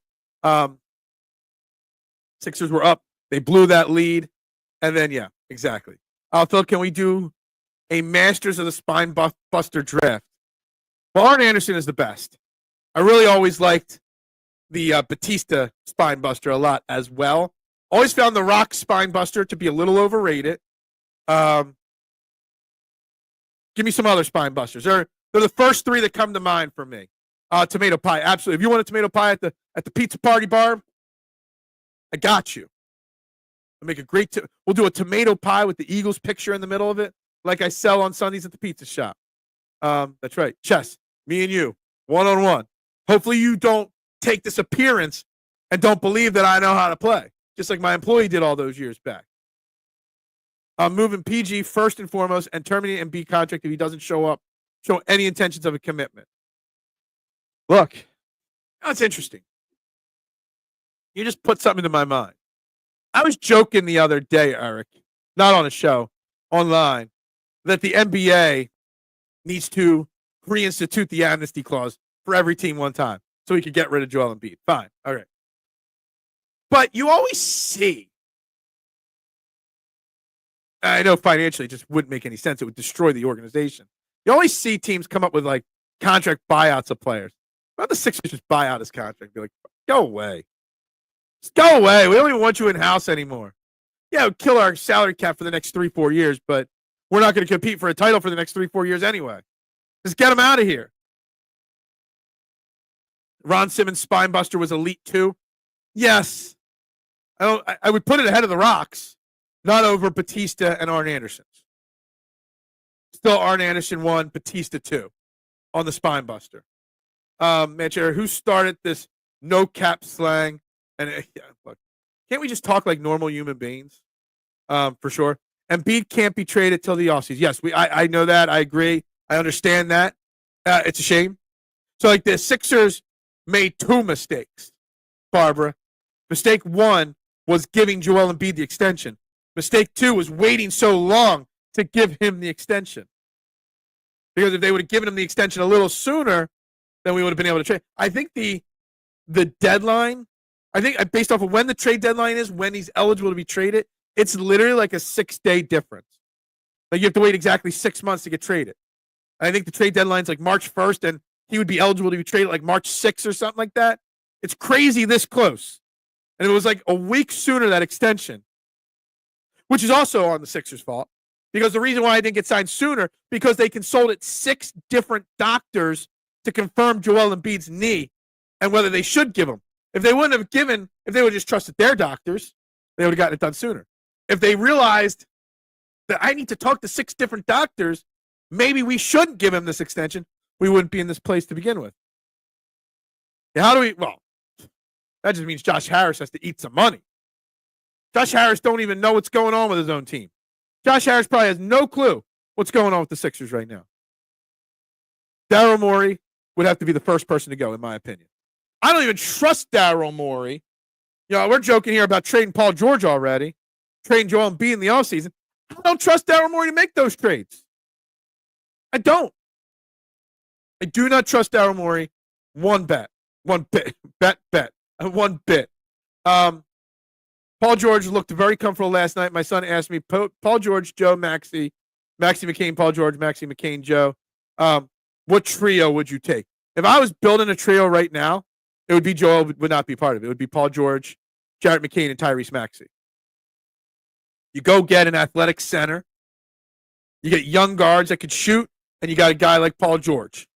Sixers were up. They blew that lead. And then, yeah, exactly. Phil, can we do a Masters of the Spine Buster draft? Well, Arn Anderson is the best. I really always liked the Batista Spine Buster a lot as well. Always found the Rock Spine Buster to be a little overrated. Give me some other Spine Busters. They're the first 3 that come to mind for me. Tomato pie, absolutely. If you want a tomato pie at the pizza party, Barb, I got you. We'll make a great. We'll do a tomato pie with the Eagles picture in the middle of it, like I sell on Sundays at the pizza shop. That's right. Chess, me and you, one-on-one. Hopefully you don't take this appearance and don't believe that I know how to play, just like my employee did all those years back. I'm moving PG first and foremost and terminating MB contract if he doesn't show any intentions of a commitment. Look, that's interesting. You just put something into my mind. I was joking the other day, Eric, not on a show, online, that the NBA needs to reinstitute the amnesty clause for every team one time so we could get rid of Joel Embiid. Fine. All right. But you always see, I know financially it just wouldn't make any sense. It would destroy the organization. You always see teams come up with like contract buyouts of players. Why don't the Sixers just buy out his contract? Be like, go away. Just go away. We don't even want you in-house anymore. Yeah, we'll kill our salary cap for the next 3-4 years, but we're not going to compete for a title for the next 3-4 years anyway. Just get him out of here. Ron Simmons' Spinebuster was elite too. Yes. I would put it ahead of the Rocks, not over Batista and Arn Anderson's. Still Arn Anderson 1, Batista 2 on the Spinebuster. Manchester, who started this no cap slang? And look, can't we just talk like normal human beings? For sure. Embiid can't be traded till the offseason. Yes, I know that. I agree. I understand that. It's a shame. So like the Sixers made 2 mistakes, Barbara. Mistake 1 was giving Joel Embiid the extension. Mistake 2 was waiting so long to give him the extension. Because if they would have given him the extension a little sooner, then we would have been able to trade. I think the deadline, I think based off of when the trade deadline is, when he's eligible to be traded, it's literally like a 6-day difference. Like you have to wait exactly 6 months to get traded. I think the trade deadline's like March 1st, and he would be eligible to be traded like March 6th or something like that. It's crazy this close. And it was like a week sooner, that extension, which is also on the Sixers' fault. Because the reason why I didn't get signed sooner, because they consulted 6 different doctors to confirm Joel Embiid's knee and whether they should give him. If they would have just trusted their doctors, they would have gotten it done sooner. If they realized that I need to talk to 6 different doctors, maybe we shouldn't give him this extension, we wouldn't be in this place to begin with. How do we, well, that just means Josh Harris has to eat some money. Josh Harris don't even know what's going on with his own team. Josh Harris probably has no clue what's going on with the Sixers right now. Daryl Morey would have to be the first person to go, in my opinion. I don't even trust Daryl Morey. You know, we're joking here about trading Paul George already, trading Joel Embiid in the offseason. I don't trust Daryl Morey to make those trades. I don't. I do not trust Daryl Morey one bit. One bit. One bit. Paul George looked very comfortable last night. My son asked me, Paul George, Joe, Maxi McCain, Paul George, Maxi McCain, Joe. What trio would you take? If I was building a trio right now, it would be Joel would not be part of it. It would be Paul George, Jarrett McCain, and Tyrese Maxey. You go get an athletic center. You get young guards that could shoot, and you got a guy like Paul George.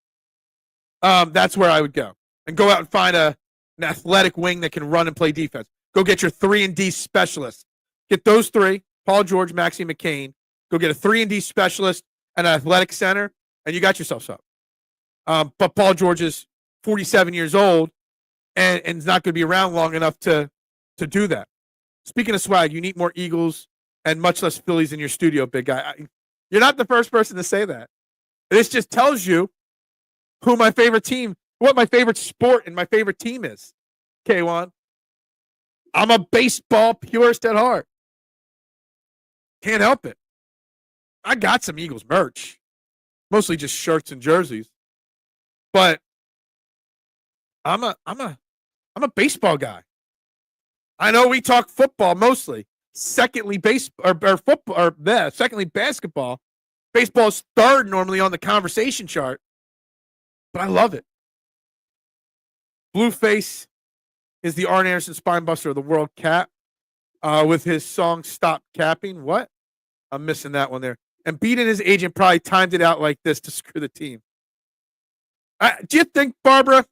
That's where I would go. And go out and find an athletic wing that can run and play defense. Go get your 3-and-D specialists. Get those three, Paul George, Maxi McCain. Go get a 3-and-D specialist and an athletic center, and you got yourself something. But Paul George is 47 years old and is not going to be around long enough to do that. Speaking of swag, you need more Eagles and much less Phillies in your studio, big guy. You're not the first person to say that. This just tells you who my favorite team, what my favorite sport and my favorite team is. K1. I'm a baseball purist at heart. Can't help it. I got some Eagles merch. Mostly just shirts and jerseys. But I'm a baseball guy. I know we talk football mostly. Secondly, secondly, basketball. Baseball's third normally on the conversation chart. But I love it. Blueface is the Arn Anderson spinebuster of the World Cap with his song Stop Capping. What? I'm missing that one there. And Embiid and his agent probably timed it out like this to screw the team. Do you think, Barbara,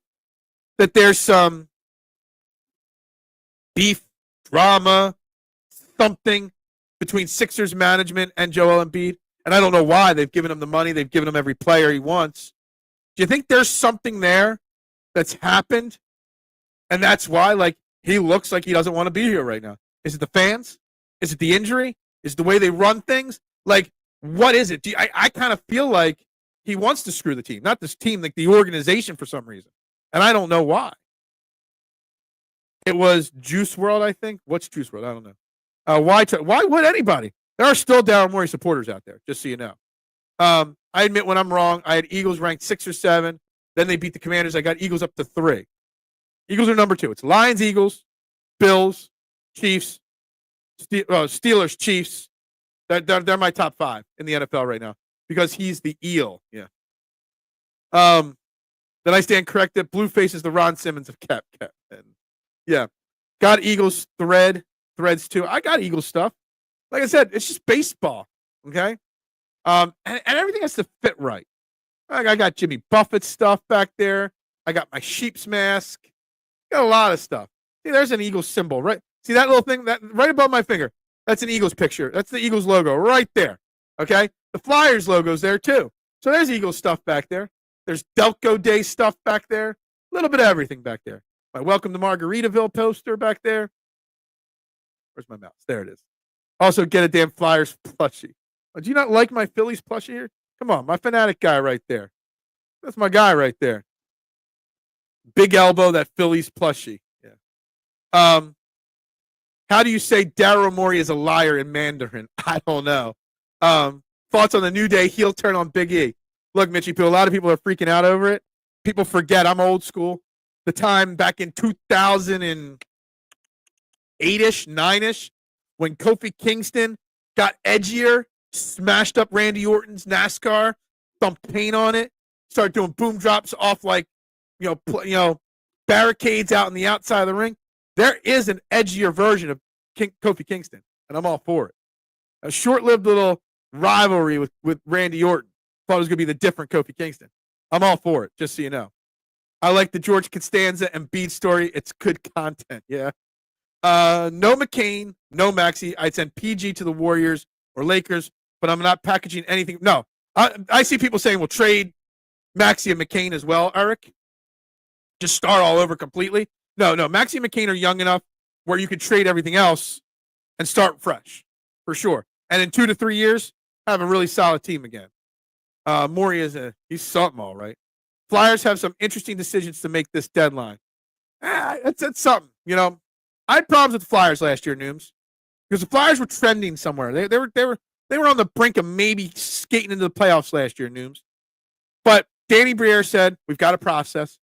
that there's some beef, drama, something between Sixers management and Joel Embiid? And I don't know why. They've given him the money. They've given him every player he wants. Do you think there's something there that's happened? And that's why, like, he looks like he doesn't want to be here right now. Is it the fans? Is it the injury? Is it the way they run things? Like, what is it? I kind of feel like he wants to screw the team. Not this team, like the organization for some reason. And I don't know why. It was Juice World, I think. What's Juice World? I don't know. Why would anybody? There are still Daryl Morey supporters out there, just so you know. I admit when I'm wrong. I had Eagles ranked 6 or 7. Then they beat the Commanders. I got Eagles up to 3. Eagles are number 2. It's Lions, Eagles, Bills, Chiefs, Steelers, Chiefs. They're my top 5 in the NFL right now because he's the eel. Yeah. Then I stand corrected. Blueface is the Ron Simmons of Cap. And yeah. Got Eagles threads too. I got Eagles stuff. Like I said, it's just baseball. Okay. And everything has to fit right. I got Jimmy Buffett stuff back there. I got my sheep's mask. Got a lot of stuff. See, there's an Eagles symbol, right? See that little thing that right above my finger? That's an Eagles picture. That's the Eagles logo right there. Okay? The Flyers logo's there too. So there's Eagles stuff back there. There's Delco Day stuff back there. A little bit of everything back there. My Welcome to Margaritaville poster back there. Where's my mouse? There it is. Also, get a damn Flyers plushie. Oh, do you not like my Phillies plushie here? Come on, my fanatic guy right there. That's my guy right there. Big elbow, that Phillies plushie. Yeah. How do you say Daryl Morey is a liar in Mandarin? I don't know. Thoughts on the New Day heel turn on Big E? Look, Mitchie Poo, a lot of people are freaking out over it. People forget I'm old school. The time back in 2008-ish, 9-ish, when Kofi Kingston got edgier, smashed up Randy Orton's NASCAR, dumped paint on it, started doing boom drops off like, barricades out on the outside of the ring. There is an edgier version of Kofi Kingston, and I'm all for it. A short-lived little rivalry with Randy Orton. Thought it was going to be the different Kofi Kingston. I'm all for it, just so you know. I like the George Costanza and Embiid story. It's good content, yeah. No McCain, no Maxey. I'd send PG to the Warriors or Lakers, but I'm not packaging anything. No, I see people saying we'll trade Maxey and McCain as well, Eric. Just start all over completely. No, Maxey and McCain are young enough where you could trade everything else and start fresh, for sure. And in 2 to 3 years, have a really solid team again. Morey he's something, all right. Flyers have some interesting decisions to make this deadline. That's something, I had problems with the Flyers last year, Nooms, because the Flyers were trending somewhere. They were They were on the brink of maybe skating into the playoffs last year, Nooms. But Danny Briere said, we've got a process.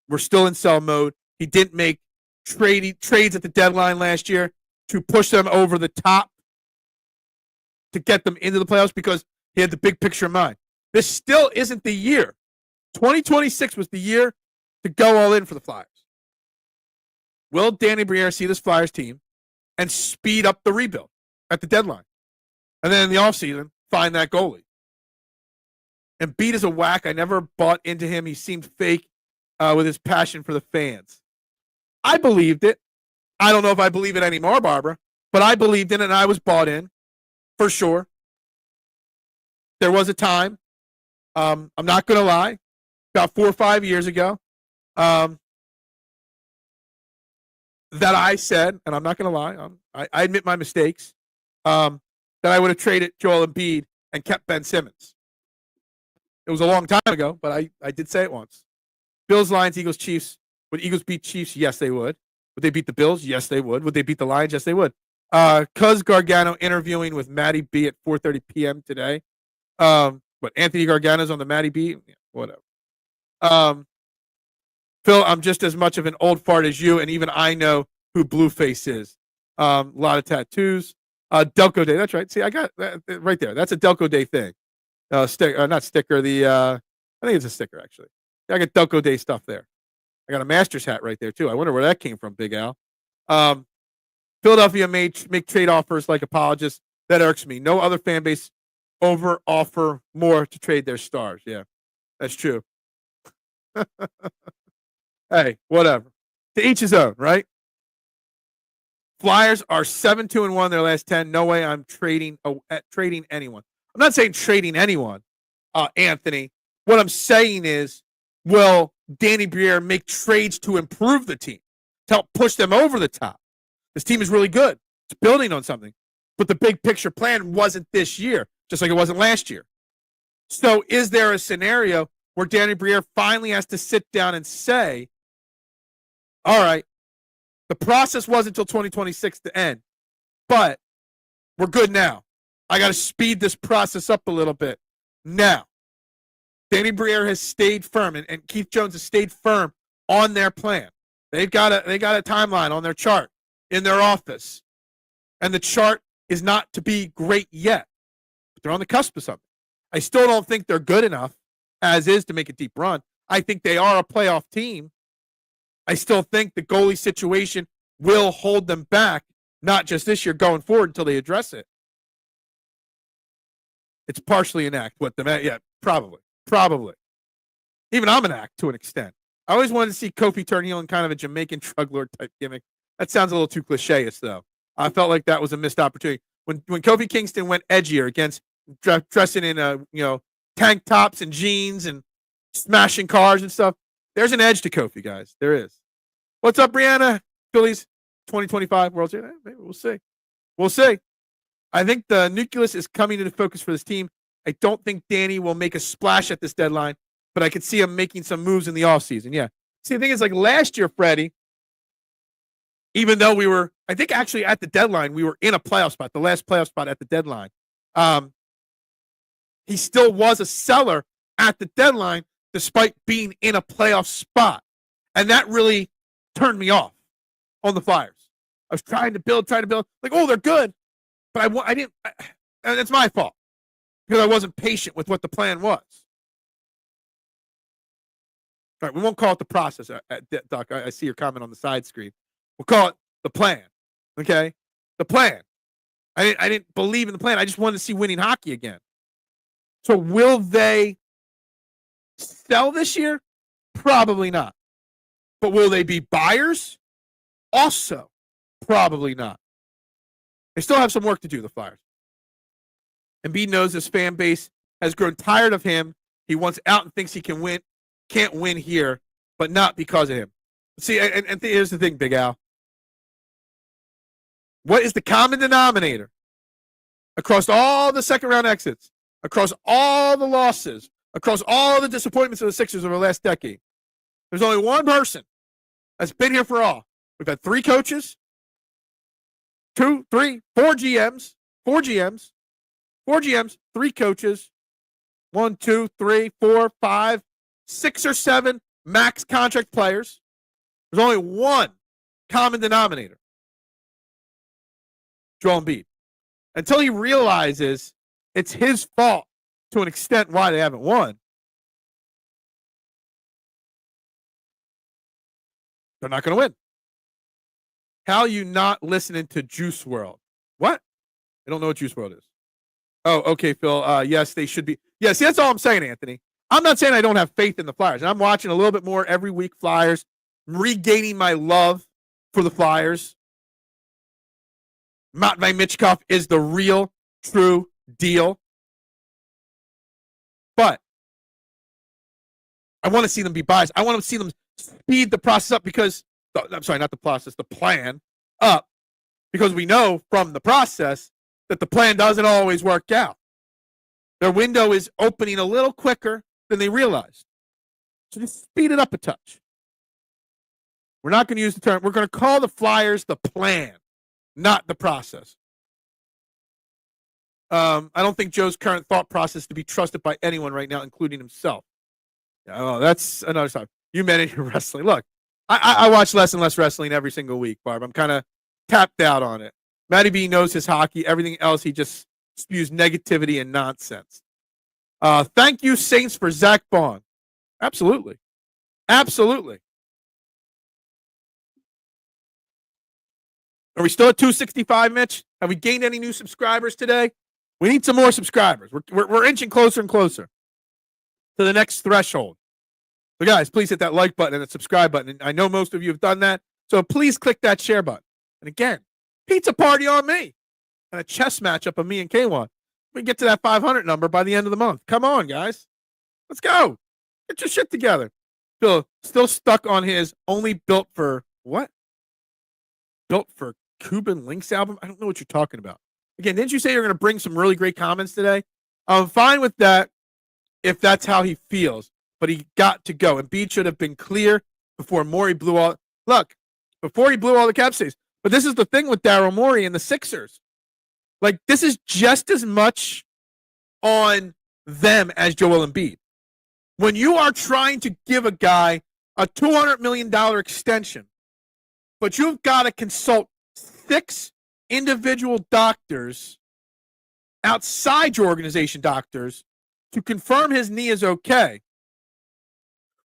We're still in sell mode. He didn't make trades at the deadline last year to push them over the top to get them into the playoffs because he had the big picture in mind. This still isn't the year. 2026 was the year to go all in for the Flyers. Will Danny Briere see this Flyers team and speed up the rebuild at the deadline? And then in the offseason, find that goalie. Embiid is a whack. I never bought into him. He seemed fake with his passion for the fans. I believed it. I don't know if I believe it anymore, Barbara, but I believed in it and I was bought in for sure. There was a time, I'm not going to lie, about 4 or 5 years ago, that I said, and I'm not going to lie, I admit my mistakes, that I would have traded Joel Embiid and kept Ben Simmons. It was a long time ago, but I did say it once. Bills, Lions, Eagles, Chiefs. Would Eagles beat Chiefs? Yes, they would. Would they beat the Bills? Yes, they would. Would they beat the Lions? Yes, they would. Cuz Gargano interviewing with Matty B at 4:30 p.m. today. But Anthony Gargano's on the Matty B? Yeah, whatever. Phil, I'm just as much of an old fart as you, and even I know who Blueface is. A lot of tattoos. Delco Day. That's right. See, I got that right there. That's a Delco Day thing. Not sticker. I think it's a sticker, actually. I got Delco Day stuff there. I got a Masters hat right there, too. I wonder where that came from, Big Al. Philadelphia make trade offers like apologists. That irks me. No other fan base offer more to trade their stars. Yeah, that's true. Hey, whatever. To each his own, right? Flyers are 7-2-1 their last 10. No way I'm trading anyone. I'm not saying trading anyone, Anthony. What I'm saying is, will Danny Briere make trades to improve the team, to help push them over the top? This team is really good. It's building on something. But the big picture plan wasn't this year, just like it wasn't last year. So is there a scenario where Danny Briere finally has to sit down and say, all right, the process wasn't until 2026 to end, but we're good now. I got to speed this process up a little bit. Now, Danny Briere has stayed firm, and Keith Jones has stayed firm on their plan. They got a timeline on their chart in their office, and the chart is not to be great yet, but they're on the cusp of something. I still don't think they're good enough as is to make a deep run. I think they are a playoff team. I still think the goalie situation will hold them back, not just this year, going forward until they address it. It's partially an act. Yeah, probably. Even I'm an act to an extent. I always wanted to see Kofi turn heel in kind of a Jamaican drug lord type gimmick. That sounds a little too cliche-ish, though. I felt like that was a missed opportunity. When Kofi Kingston went edgier against dressing in tank tops and jeans and smashing cars and stuff, there's an edge to Kofi, guys. There is. What's up, Brianna? Phillies 2025 World Series. Maybe we'll see. We'll see. I think the nucleus is coming into focus for this team. I don't think Danny will make a splash at this deadline, but I could see him making some moves in the offseason. Yeah. See, the thing is, like last year, Freddie, even though we were, I think actually at the deadline, we were in a playoff spot, the last playoff spot at the deadline. He still was a seller at the deadline despite being in a playoff spot. And that really turned me off on the Flyers. I was trying to build. Like, oh, they're good. But I didn't, and it's my fault because I wasn't patient with what the plan was. All right, we won't call it the process, Doc. I see your comment on the side screen. We'll call it the plan, okay? The plan. I didn't believe in the plan. I just wanted to see winning hockey again. So will they sell this year? Probably not. But will they be buyers? Also, probably not. They still have some work to do, the Flyers. Embiid knows his fan base has grown tired of him. He wants out and thinks he can win. Can't win here, but not because of him. See, and here's the thing, Big Al. What is the common denominator across all the second-round exits, across all the losses, across all the disappointments of the Sixers over the last decade? There's only one person that's been here for all. We've had 3 coaches, 2, 3, 4 GMs, 4 GMs, 3 coaches, 1, 2, 3, 4, 5, 6 or 7 max contract players. There's only one common denominator. Joel Embiid. Until he realizes it's his fault to an extent why they haven't won, they're not going to win. How are you not listening to Juice World? What? I don't know what Juice World is. Oh, okay, Phil. Yes, they should be. Yes, that's all I'm saying, Anthony. I'm not saying I don't have faith in the Flyers. And I'm watching a little bit more every week Flyers, regaining my love for the Flyers. Matvei Michkov is the real, true deal. But I want to see them be biased. I want to see them speed the process up because, I'm sorry, not the process, the plan up. Because we know from the process that the plan doesn't always work out. Their window is opening a little quicker than they realized. So just speed it up a touch. We're not going to use the term. We're going to call the Flyers the plan, not the process. I don't think Joe's current thought process to be trusted by anyone right now, including himself. Oh, that's another time. You manage your wrestling. Look, I watch less and less wrestling every single week, Barb. I'm kind of tapped out on it. Matty B knows his hockey. Everything else, he just spews negativity and nonsense. Thank you, Saints, for Zack Baun. Absolutely. Absolutely. Are we still at 265, Mitch? Have we gained any new subscribers today? We need some more subscribers. We're inching closer and closer to the next threshold. So, guys, please hit that like button and the subscribe button. And I know most of you have done that, so please click that share button. And again, pizza party on me and a chess matchup of me and K1. We can get to that 500 number by the end of the month. Come on, guys. Let's go. Get your shit together. Still stuck on his only built for what? Built for Cuban Links album? I don't know what you're talking about. Again, didn't you say you're going to bring some really great comments today? I'm fine with that if that's how he feels, but he got to go. Embiid should have been clear before Morey blew all. Look, before he blew all the cap stays. But this is the thing with Daryl Morey and the Sixers. Like, this is just as much on them as Joel Embiid. When you are trying to give a guy a $200 million extension, but you've got to consult 6 individual doctors, outside your organization doctors, to confirm his knee is okay,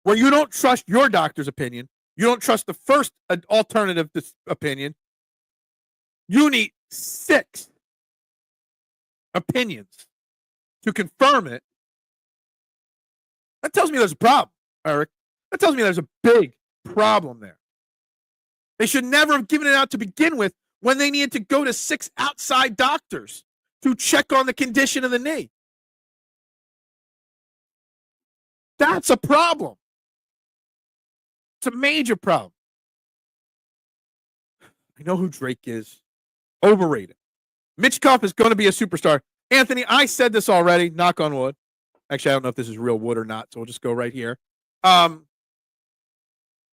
where you don't trust your doctor's opinion, you don't trust the first alternative opinion, you need 6 opinions to confirm it. That tells me there's a problem, Eric. That tells me there's a big problem there. They should never have given it out to begin with when they needed to go to 6 outside doctors to check on the condition of the knee. That's a problem. It's a major problem. I know who Drake is. Overrated. Michkov is going to be a superstar. Anthony, I said this already, knock on wood. Actually, I don't know if this is real wood or not, so we'll just go right here.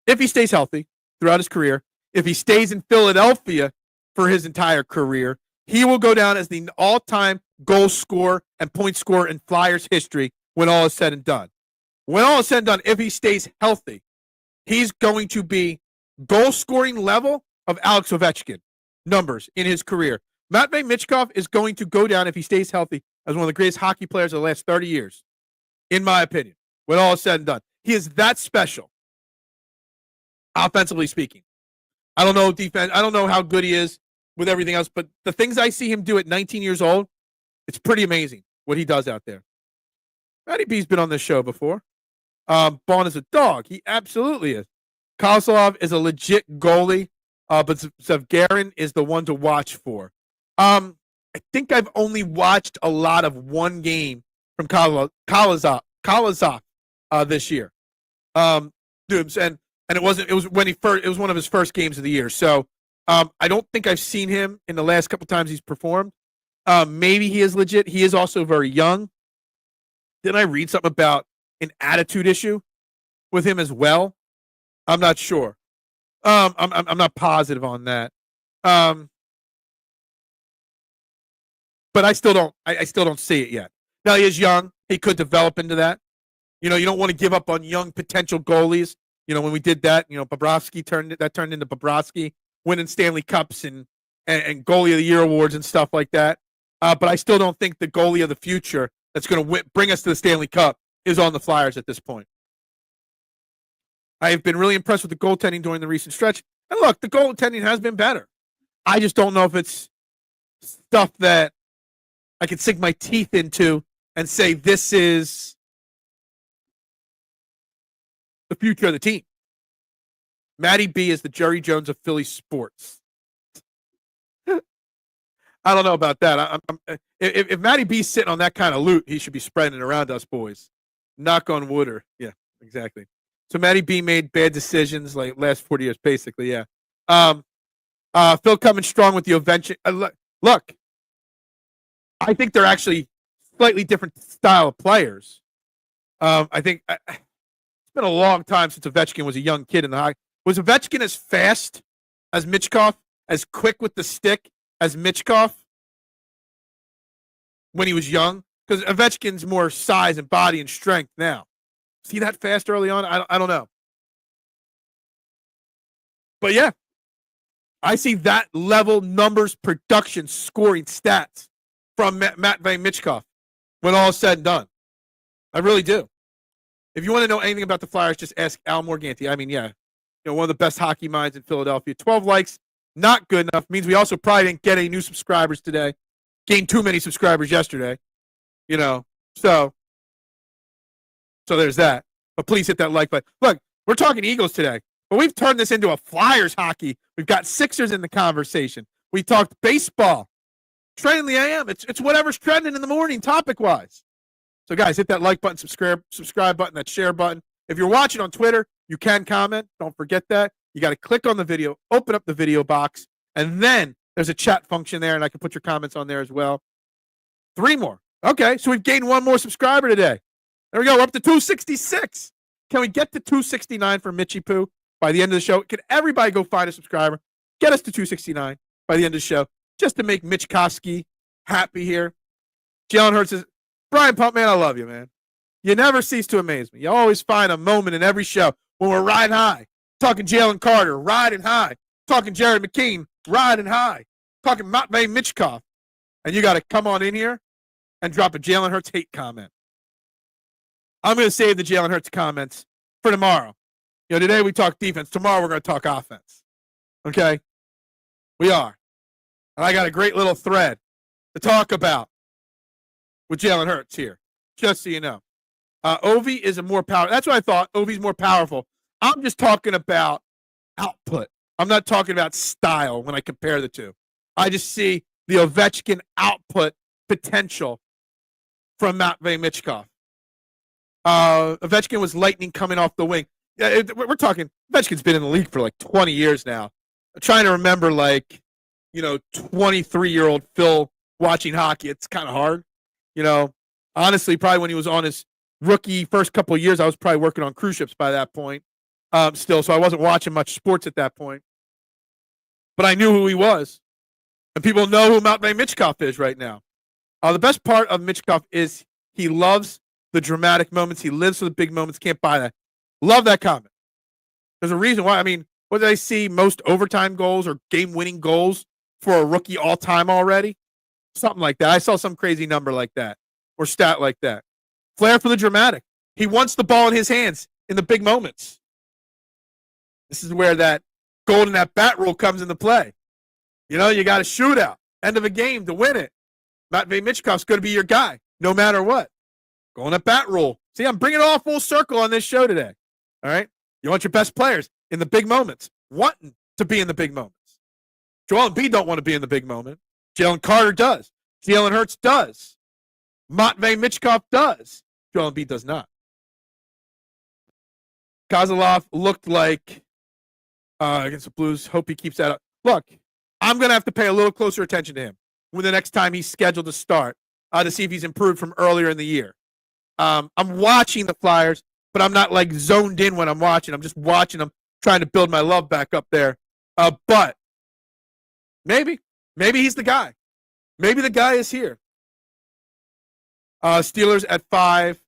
If he stays healthy throughout his career, if he stays in Philadelphia for his entire career, he will go down as the all-time goal scorer and point scorer in Flyers history when all is said and done. When all is said and done, if he stays healthy, he's going to be goal-scoring level of Alex Ovechkin numbers in his career. Matvei Michkov is going to go down, if he stays healthy, as one of the greatest hockey players of the last 30 years, in my opinion, when all is said and done. He is that special, offensively speaking. I don't know defense. I don't know how good he is with everything else, but the things I see him do at 19 years old, it's pretty amazing what he does out there. Matty B's been on this show before. Baun is a dog. He absolutely is. Kozlov is a legit goalie, but Zavgarin is the one to watch for. I think I've only watched a lot of one game from Kolozov this year. And it was one of his first games of the year. So I don't think I've seen him in the last couple times he's performed. Maybe he is legit. He is also very young. Didn't I read something about an attitude issue with him as well? I'm not sure. I'm not positive on that. but I still don't. I still don't see it yet. Now he is young. He could develop into that. You don't want to give up on young potential goalies. When we did that, Bobrovsky turned into Bobrovsky winning Stanley Cups and goalie of the year awards and stuff like that. But I still don't think the goalie of the future that's going to bring us to the Stanley Cup is on the Flyers at this point. I have been really impressed with the goaltending during the recent stretch. And look, the goaltending has been better. I just don't know if it's stuff that I can sink my teeth into and say this is the future of the team. Matty B is the Jerry Jones of Philly sports. I don't know about that. If Matty B's sitting on that kind of loot, he should be spreading it around us boys. Knock on wood. Yeah, exactly. So Matty B made bad decisions like last 40 years, basically, yeah. Phil coming strong with the Ovechkin. Look, I think they're actually slightly different style of players. I think it's been a long time since Ovechkin was a young kid in the hockey. Was Ovechkin as fast as Michkov, as quick with the stick as Michkov when he was young? Because Ovechkin's more size and body and strength now. See that fast early on? I don't know. But yeah, I see that level, numbers, production, scoring, stats from Matvei Michkov when all is said and done. I really do. If you want to know anything about the Flyers, just ask Al Morganti. I mean, yeah, one of the best hockey minds in Philadelphia. 12 likes, not good enough. Means we also probably didn't get any new subscribers today. Gained too many subscribers yesterday. So there's that. But please hit that like button. Look, we're talking Eagles today, but we've turned this into a Flyers hockey. We've got Sixers in the conversation. We talked baseball. Trending the AM. It's whatever's trending in the morning topic-wise. So, guys, hit that like button, subscribe button, that share button. If you're watching on Twitter, you can comment. Don't forget that. You got to click on the video, open up the video box, and then there's a chat function there, and I can put your comments on there as well. 3 more. Okay, so we've gained 1 more subscriber today. There we go. We're up to 266. Can we get to 269 for Mitchie Poo by the end of the show? Can everybody go find a subscriber? Get us to 269 by the end of the show just to make Mitch Koski happy here. Jalen Hurts says, Brian Pump, man, I love you, man. You never cease to amaze me. You always find a moment in every show when we're riding high. Talking Jalen Carter, riding high. Talking Jared McKean, riding high. Talking Matvei Michkov. And you got to come on in here and drop a Jalen Hurts hate comment. I'm going to save the Jalen Hurts comments for tomorrow. Today we talk defense. Tomorrow we're going to talk offense. Okay? We are. And I got a great little thread to talk about with Jalen Hurts here, just so you know. Ovi is a more powerful. That's what I thought. Ovi's more powerful. I'm just talking about output. I'm not talking about style when I compare the two. I just see the Ovechkin output potential from Matvei Michkov. Ovechkin was lightning coming off the wing. We're talking, Ovechkin's been in the league for like 20 years now. I'm trying to remember 23-year-old Phil watching hockey. It's kind of hard. Honestly, probably when he was on his rookie first couple of years, I was probably working on cruise ships by that point still, so I wasn't watching much sports at that point. But I knew who he was. And people know who Matvei Michkov is right now. The best part of Michkov is he loves the dramatic moments. He lives for the big moments. Can't buy that. Love that comment. There's a reason why. I mean, what did I see? Most overtime goals or game-winning goals for a rookie all-time already? Something like that. I saw some crazy number like that or stat like that. Flair for the dramatic. He wants the ball in his hands in the big moments. This is where that golden at bat rule comes into play. You got a shootout, end of a game to win it. Matvei Michkov's going to be your guy, no matter what. Golden at bat rule. See, I'm bringing it all full circle on this show today. All right? You want your best players in the big moments, wanting to be in the big moments. Joel Embiid don't want to be in the big moment. Jalen Carter does. Jalen Hurts does. Matvei Michkov does. Joel Embiid does not. Kozlov looked like against the Blues. Hope he keeps that up. Look, I'm going to have to pay a little closer attention to him when the next time he's scheduled to start to see if he's improved from earlier in the year. I'm watching the Flyers, but I'm not zoned in when I'm watching. I'm just watching them, trying to build my love back up there. But maybe he's the guy. Maybe the guy is here. Steelers at 5.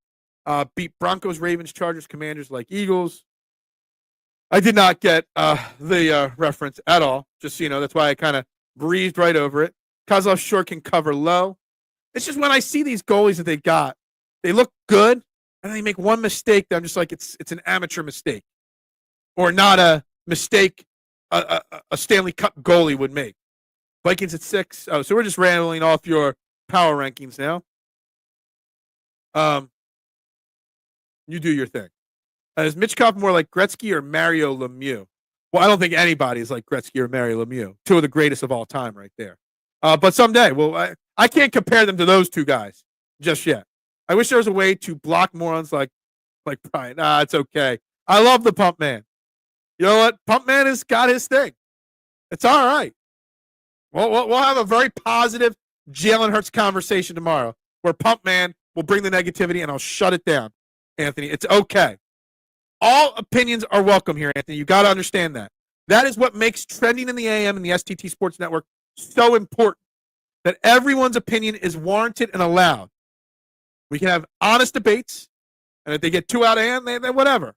Beat Broncos, Ravens, Chargers, Commanders like Eagles. I did not get the reference at all. Just so you know, that's why I kind of breezed right over it. Kozlov sure can cover low. It's just when I see these goalies that they got, they look good, and then they make one mistake that I'm just like, it's an amateur mistake, or not a mistake a Stanley Cup goalie would make. Vikings at 6. Oh, so we're just rambling off your power rankings now. You do your thing. Is Michkov more like Gretzky or Mario Lemieux? Well, I don't think anybody is like Gretzky or Mario Lemieux. Two of the greatest of all time right there. But someday, well, I can't compare them to those two guys just yet. I wish there was a way to block morons like Brian. It's okay. I love the Pump Man. You know what? Pump Man has got his thing. It's all right. We'll have a very positive Jalen Hurts conversation tomorrow where Pump Man will bring the negativity and I'll shut it down, Anthony. It's okay. All opinions are welcome here, Anthony. You got to understand that. That is what makes Trending in the AM and the STT Sports Network so important, that everyone's opinion is warranted and allowed. We can have honest debates, and if they get too out of hand, then whatever.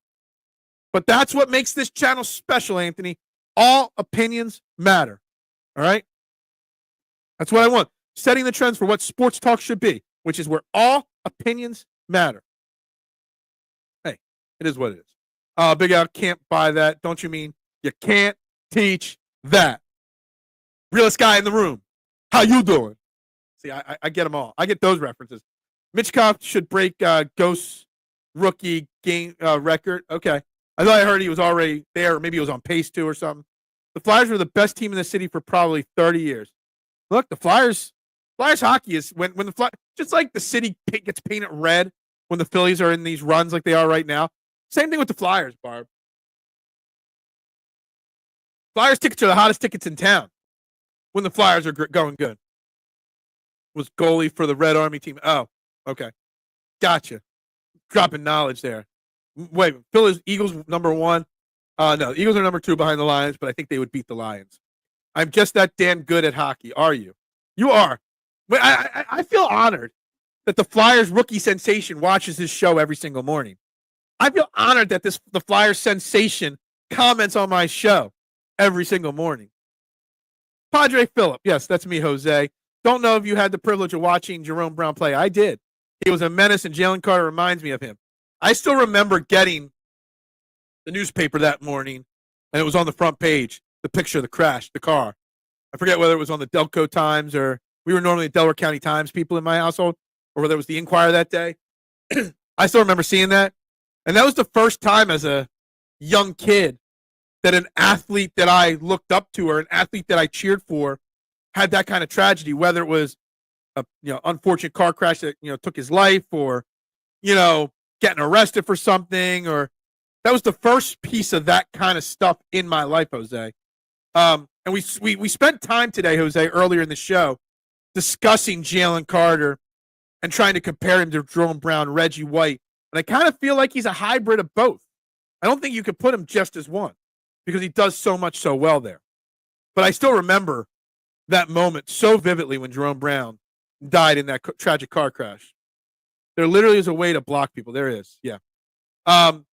But that's what makes this channel special, Anthony. All opinions matter. All right? That's what I want. Setting the trends for what sports talk should be, which is where all opinions matter. Hey, it is what it is. Big Al can't buy that. Don't you mean you can't teach that? Realest guy in the room. How you doing? See, I get them all. I get those references. Michkov should break Ghost's rookie game record. Okay. I thought I heard he was already there, or maybe he was on pace to or something. The Flyers were the best team in the city for probably 30 years. Look, the Flyers hockey is when the Flyers, just like the city gets painted red when the Phillies are in these runs like they are right now. Same thing with the Flyers, Barb. Flyers tickets are the hottest tickets in town when the Flyers are going good. Was goalie for the Red Army team. Oh, okay. Gotcha. Dropping knowledge there. Wait, Phillies, Eagles number 1. No, Eagles are number 2 behind the Lions, but I think they would beat the Lions. I'm just that damn good at hockey. Are you? You are. But I feel honored that the Flyers rookie sensation watches this show every single morning. I feel honored that the Flyers sensation comments on my show every single morning. Padre Phillip. Yes, that's me, Jose. Don't know if you had the privilege of watching Jerome Brown play. I did. He was a menace, and Jalen Carter reminds me of him. I still remember getting the newspaper that morning, and it was on the front page, the picture of the crash, the car. I forget whether it was on the Delco Times, or we were normally Delaware County Times people in my household, or whether it was the Inquirer that day. I still remember seeing that. And that was the first time as a young kid that an athlete that I looked up to or an athlete that I cheered for had that kind of tragedy, whether it was a unfortunate car crash that took his life, or getting arrested for something, or that was the first piece of that kind of stuff in my life, Jose. And we spent time today, Jose, earlier in the show discussing Jalen Carter and trying to compare him to Jerome Brown, Reggie White. And I kind of feel like he's a hybrid of both. I don't think you could put him just as one because he does so much so well there. But I still remember that moment so vividly when Jerome Brown died in that tragic car crash. There literally is a way to block people. There is, yeah.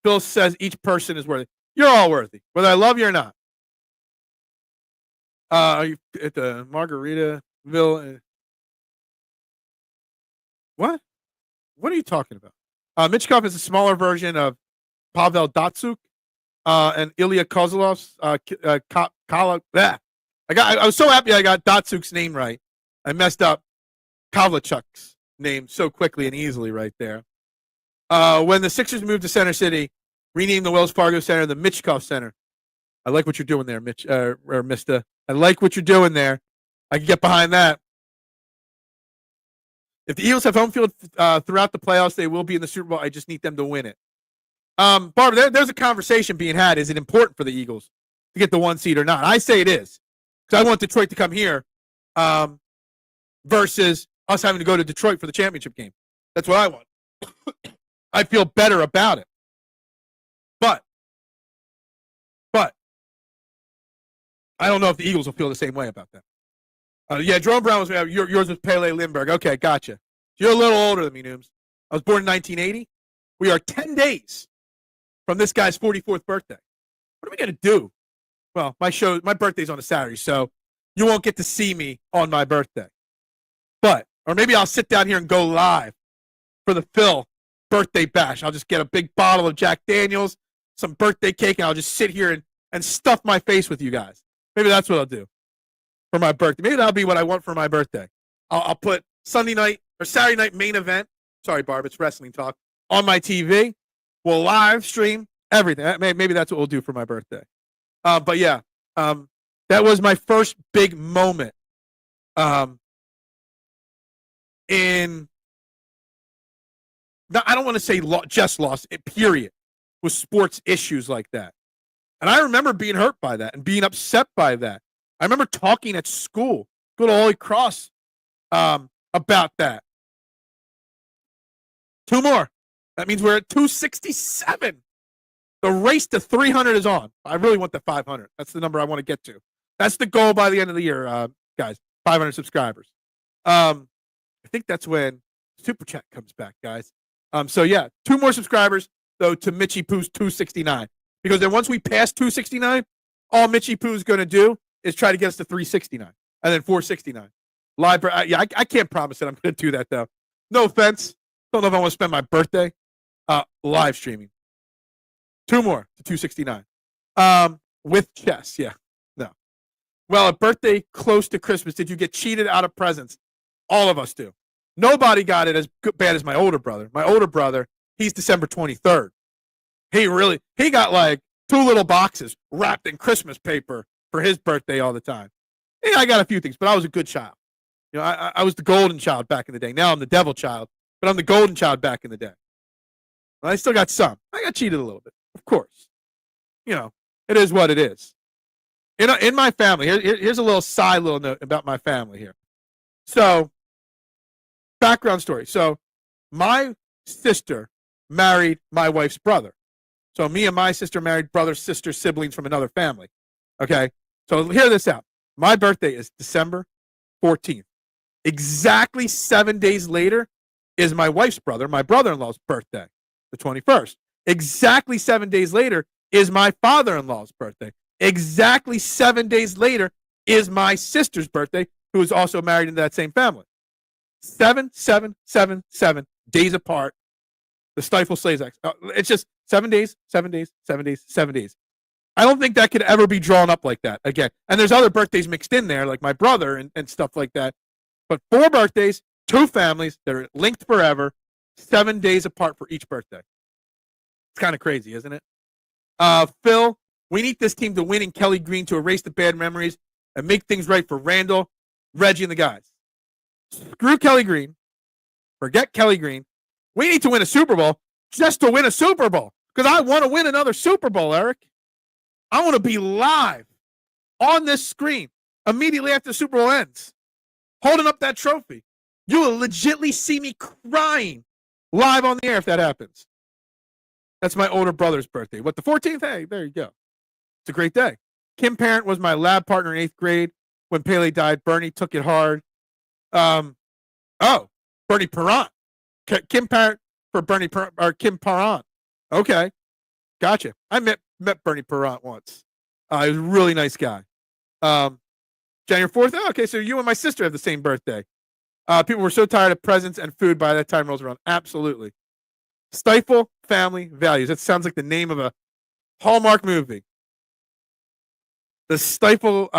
Bill says each person is worthy. You're all worthy, whether I love you or not. Are you at the Margaritaville? What? What are you talking about? Michkov is a smaller version of Pavel Datsyuk and Ilya Kozlov's I was so happy I got Datsuk's name right. I messed up Kavlichuk's name so quickly and easily right there. When the Sixers moved to Center City, renamed the Wells Fargo Center the Michkov Center. I like what you're doing there, Mitch or Mista. I like what you're doing there. I can get behind that. If the Eagles have home field throughout the playoffs, they will be in the Super Bowl. I just need them to win it. Barbara, there's a conversation being had. Is it important for the Eagles to get the 1 seed or not? I say it is, because I want Detroit to come here versus us having to go to Detroit for the championship game. That's what I want. I feel better about it. But I don't know if the Eagles will feel the same way about that. Yeah, Jerome Brown was yours was Pele Lindbergh. Okay, gotcha. You're a little older than me, Nooms. I was born in 1980. We are 10 days from this guy's 44th birthday. What are we gonna do? Well, my birthday's on a Saturday, so you won't get to see me on my birthday. Or maybe I'll sit down here and go live for the Phil birthday bash. I'll just get a big bottle of Jack Daniels, some birthday cake, and I'll just sit here and stuff my face with you guys. Maybe that's what I'll do for my birthday. Maybe that'll be what I want for my birthday. I'll put Sunday night or Saturday night main event. Sorry, Barb, it's wrestling talk on my TV. We'll live stream everything. Maybe that's what we'll do for my birthday. But yeah, that was my first big moment. I don't want to say just lost, period, with sports issues like that. And I remember being hurt by that and being upset by that. I remember talking at school, go to Holy Cross, about that. 2 more. That means we're at 267. The race to 300 is on. I really want the 500. That's the number I want to get to. That's the goal by the end of the year, guys. 500 subscribers. I think that's when Super Chat comes back, guys. So yeah, 2 more subscribers though to Mitchie Pooh's 269. Because then once we pass 269, all Mitchie Pooh's going to do is try to get us to 369 and then 469. Live, I can't promise that I'm going to do that though. No offense. Don't know if I want to spend my birthday live streaming. 2 more to 269. With chess, yeah. No. Well, a birthday close to Christmas, did you get cheated out of presents? All of us do. Nobody got it as bad as my older brother. My older brother, he's December 23rd. He got like 2 little boxes wrapped in Christmas paper for his birthday all the time. Yeah, I got a few things, but I was a good child. You know, I was the golden child back in the day. Now I'm the devil child, but I'm the golden child back in the day. I still got some. I got cheated a little bit, of course. You know, it is what it is. In my family, here's a little side little note about my family here. So, background story. So, my sister married my wife's brother. So, me and my sister married brother, sister, siblings from another family. Okay? So, hear this out. My birthday is December 14th. Exactly 7 days later is my wife's brother, my brother-in-law's birthday, the 21st. Exactly 7 days later is my father-in-law's birthday. Exactly 7 days later is my sister's birthday, who is also married into that same family. 7 days apart. The Stiefel Zack. It's just 7 days, 7 days, 7 days, 7 days. I don't think that could ever be drawn up like that again. And there's other birthdays mixed in there, like my brother and stuff like that. But 4 birthdays, 2 families that are linked forever, 7 days apart for each birthday. It's kind of crazy, isn't it? Phil, we need this team to win in Kelly Green to erase the bad memories and make things right for Randall, Reggie, and the guys. Screw Kelly Green. Forget Kelly Green. We need to win a Super Bowl just to win a Super Bowl. Because I want to win another Super Bowl, Eric. I want to be live on this screen immediately after the Super Bowl ends, holding up that trophy. You will legitimately see me crying live on the air if that happens. That's my older brother's birthday. What, the 14th? Hey, there you go. It's a great day. Kim Parent was my lab partner in 8th grade. When Pele died, Bernie took it hard. Bernie Perrant. Kim Parent for Bernie or Kim Parent. Okay, gotcha. I met Bernie Perrant once. He was a really nice guy. January 4th. Oh, okay, so you and my sister have the same birthday. People were so tired of presents and food by that time rolls around. Absolutely. Stiefel Family Values. That sounds like the name of a Hallmark movie. The Stiefel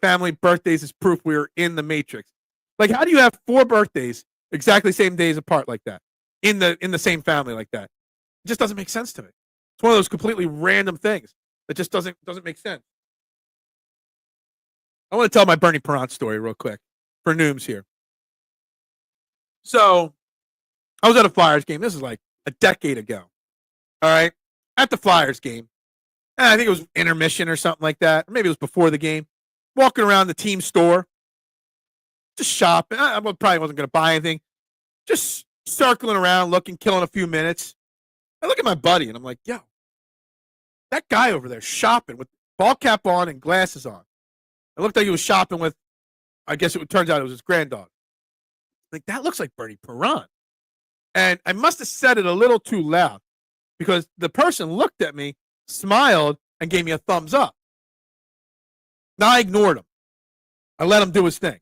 family birthdays is proof we were in the Matrix. Like, how do you have 4 birthdays exactly same days apart like that in the same family like that? It just doesn't make sense to me. It's one of those completely random things that just doesn't make sense. I want to tell my Bernie Perrant story real quick for Nooms here. So, I was at a Flyers game. This is like a decade ago. All right, at the Flyers game. And I think it was intermission or something like that. Or maybe it was before the game. Walking around the team store, just shopping. I probably wasn't going to buy anything. Just circling around, looking, killing a few minutes. I look at my buddy and I'm like, yo, that guy over there shopping with ball cap on and glasses on. It looked like he was shopping with I guess it turns out it was his granddaughter. Like, that looks like Bernie Perrant. And I must have said it a little too loud because the person looked at me, smiled, and gave me a thumbs up. Now I ignored him. I let him do his thing.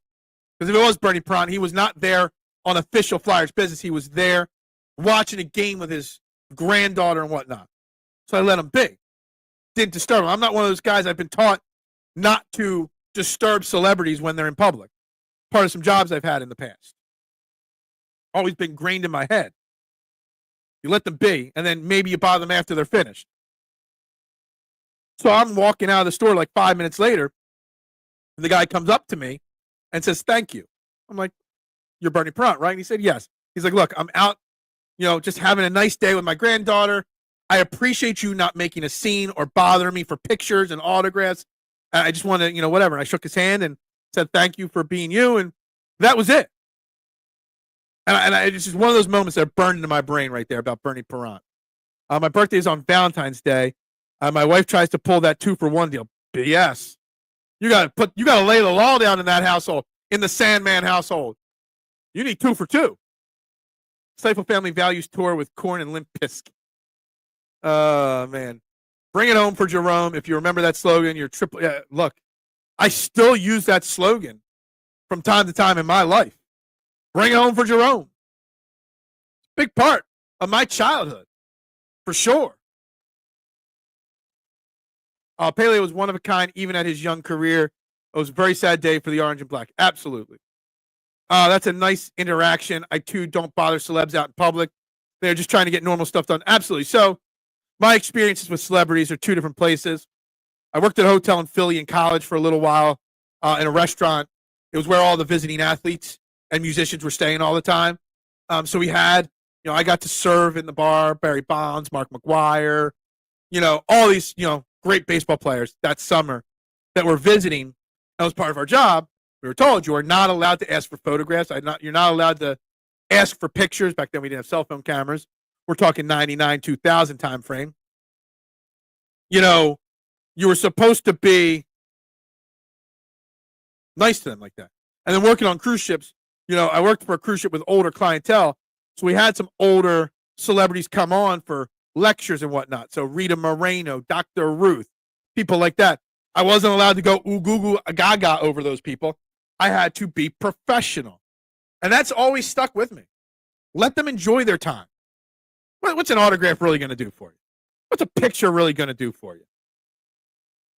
Because if it was Bernie Perrant, he was not there on official Flyers business. He was there watching a game with his granddaughter and whatnot. So I let him be. Didn't disturb him. I'm not one of those guys. I've been taught not to disturb celebrities when they're in public. Part of some jobs I've had in the past. Always been ingrained in my head. You let them be, and then maybe you bother them after they're finished. So I'm walking out of the store like 5 minutes later, and the guy comes up to me and says, "Thank you." I'm like, "You're Bernie Perrant, right?" And he said, "Yes." He's like, "Look, I'm out, just having a nice day with my granddaughter. I appreciate you not making a scene or bothering me for pictures and autographs. I just want to, whatever." And I shook his hand and said, "Thank you for being you." And that was it. And it's just one of those moments that are burned into my brain right there about Bernie Perrant. My birthday is on Valentine's Day. My wife tries to pull that 2-for-1 deal. BS. You got to lay the law down in that household, in the Sandman household. You need 2 for 2. Stiefel Family Values Tour with Korn and Limp Bizkit. Man. Bring it home for Jerome. If you remember that slogan, you're triple. Yeah, look, I still use that slogan from time to time in my life. Bring it home for Jerome. Big part of my childhood, for sure. Pele was one of a kind, even at his young career. It was a very sad day for the Orange and Black. Absolutely. That's a nice interaction. I, too, don't bother celebs out in public. They're just trying to get normal stuff done. Absolutely. So my experiences with celebrities are 2 different places. I worked at a hotel in Philly in college for a little while in a restaurant. It was where all the visiting athletes and musicians were staying all the time. So we had, I got to serve in the bar, Barry Bonds, Mark McGwire, all these, great baseball players that summer that were visiting. That was part of our job. We were told you are not allowed to ask for photographs. You're not allowed to ask for pictures. Back then we didn't have cell phone cameras. We're talking 99, 2000 time frame. You were supposed to be nice to them like that. And then working on cruise ships, I worked for a cruise ship with older clientele. So we had some older celebrities come on for lectures and whatnot. So Rita Moreno, Dr. Ruth, people like that. I wasn't allowed to go ooh goo goo gaga over those people. I had to be professional. And that's always stuck with me. Let them enjoy their time. What's an autograph really going to do for you? What's a picture really going to do for you?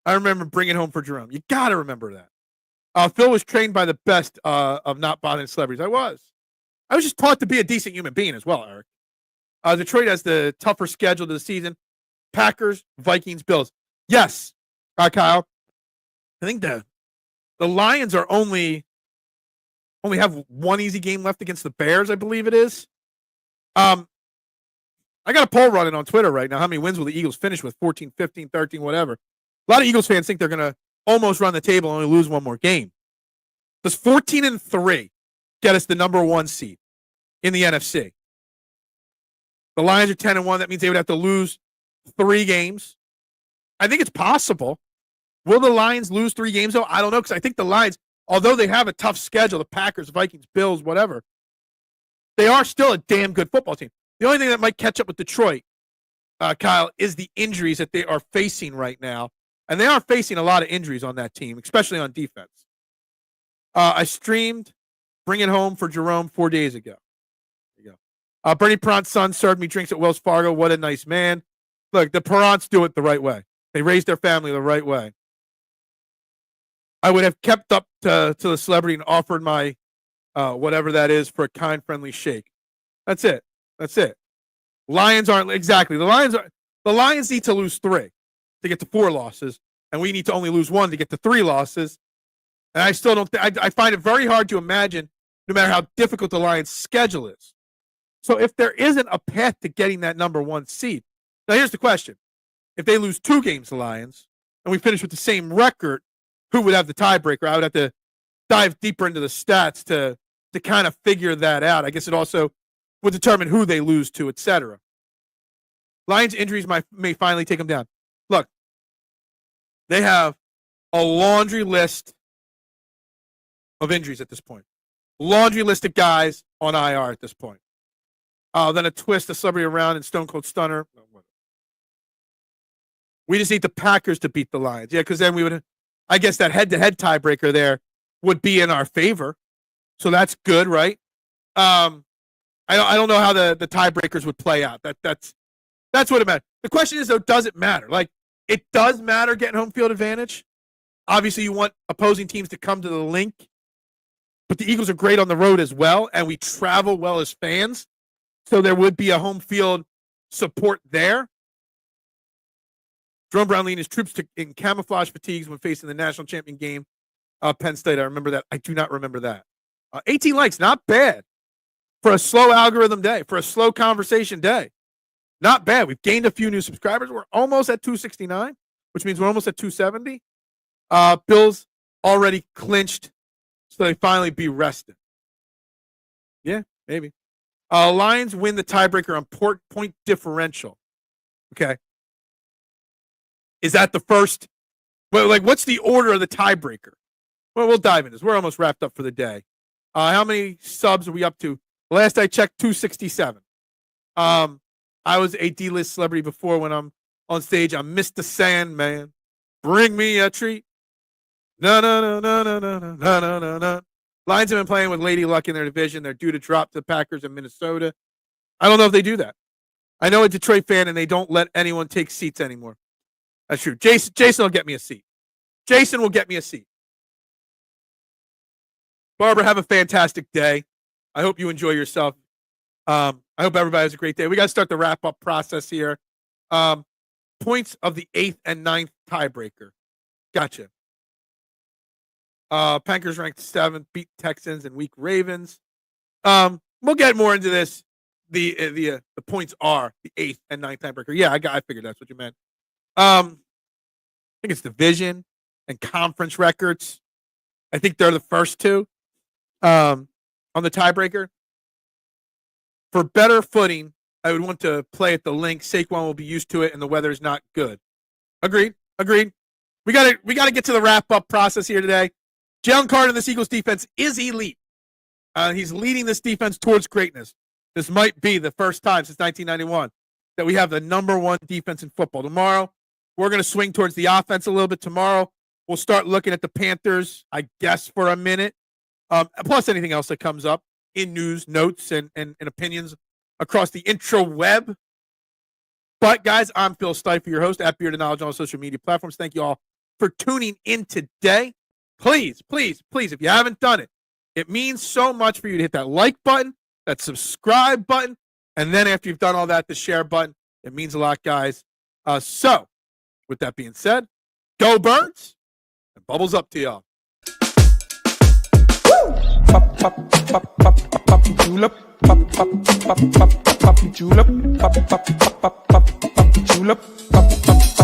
I remember bringing it home for Jerome. You got to remember that. Phil was trained by the best of not bothering celebrities. I was just taught to be a decent human being as well, Eric. Detroit has the tougher schedule of the season. Packers, Vikings, Bills. Yes, Kyle. I think the Lions are only have one easy game left against the Bears, I believe it is. I got a poll running on Twitter right now. How many wins will the Eagles finish with? 14, 15, 13, whatever. A lot of Eagles fans think they're going to almost run the table and only lose one more game. Does 14-3 get us the number 1 seed in the NFC? The Lions are 10-1. That means they would have to lose 3 games. I think it's possible. Will the Lions lose 3 games, though? I don't know, because I think the Lions, although they have a tough schedule, the Packers, Vikings, Bills, whatever, they are still a damn good football team. The only thing that might catch up with Detroit, Kyle, is the injuries that they are facing right now. And they are facing a lot of injuries on that team, especially on defense. I streamed Bring It Home for Jerome 4 days ago. There you go. Bernie Perrant's son served me drinks at Wells Fargo. What a nice man. Look, the Perrants do it the right way. They raise their family the right way. I would have kept up to the celebrity and offered my whatever that is for a kind, friendly shake. That's it. Lions aren't exactly. The Lions need to lose 3 to get to 4 losses, and we need to only lose 1 to get to 3 losses. And I still don't. I find it very hard to imagine, no matter how difficult the Lions' schedule is. So if there isn't a path to getting that number 1 seed, now here's the question: if they lose 2 games, the Lions, and we finish with the same record, who would have the tiebreaker? I would have to dive deeper into the stats to kind of figure that out. I guess it also would determine who they lose to, etc. Lions injuries may finally take them down. Look, they have a laundry list of injuries at this point. Laundry list of guys on IR at this point. Then a twist, a celebrity around, and Stone Cold Stunner. We just need the Packers to beat the Lions. Yeah, because then we would, I guess that head-to-head tiebreaker there would be in our favor. So that's good, right? I don't know how the tiebreakers would play out. That's what it matters. The question is, though, does it matter? Like, it does matter getting home field advantage. Obviously, you want opposing teams to come to the link. But the Eagles are great on the road as well, and we travel well as fans. So there would be a home field support there. Jerome Brown leading his troops in camouflage fatigues when facing the national champion game. Penn State, I remember that. I do not remember that. 18 likes, not bad for a slow algorithm day, for a slow conversation day. Not bad. We've gained a few new subscribers. We're almost at 269, which means we're almost at 270. Bills already clinched, so they finally be rested. Yeah, maybe. Lions win the tiebreaker on point differential. Okay. Is that the first? Well, like, what's the order of the tiebreaker? Well, we'll dive into this. We're almost wrapped up for the day. How many subs are we up to? Last I checked, 267. I was a D-list celebrity before. When I'm on stage, I'm Mr. Sandman. Bring me a treat. No. Lions have been playing with Lady Luck in their division. They're due to drop to the Packers in Minnesota. I don't know if they do that. I know a Detroit fan, and they don't let anyone take seats anymore. That's true. Jason will get me a seat. Jason will get me a seat. Barbara, have a fantastic day. I hope you enjoy yourself. I hope everybody has a great day. We got to start the wrap-up process here. Points of the 8th and 9th tiebreaker. Gotcha. Packers ranked 7th, beat Texans and weak Ravens. We'll get more into this. The points are the 8th and 9th tiebreaker. Yeah, I figured that's what you meant. I think it's division and conference records. I think they're the first two on the tiebreaker. For better footing, I would want to play at the link. Saquon will be used to it, and the weather is not good. Agreed. We got to get to the wrap-up process here today. Jalen Carter in this Eagles defense is elite. He's leading this defense towards greatness. This might be the first time since 1991 that we have the number one defense in football. Tomorrow, we're going to swing towards the offense a little bit. Tomorrow, we'll start looking at the Panthers, I guess, for a minute, plus anything else that comes up in news, notes, and opinions across the intraweb. But, guys, I'm Phil Stiefel, your host at Beard of Knowledge on all social media platforms. Thank you all for tuning in today. Please, if you haven't done it, it means so much for you to hit that like button, that subscribe button, and then after you've done all that, the share button. It means a lot, guys. So, with that being said, go Birds, and bubbles up to y'all. Pop, pop, pop, pop, pop, julep. Pop, pop, pop, pop, pop, julep. Pop, pop, pop, pop, pop, julep. Pop, pop.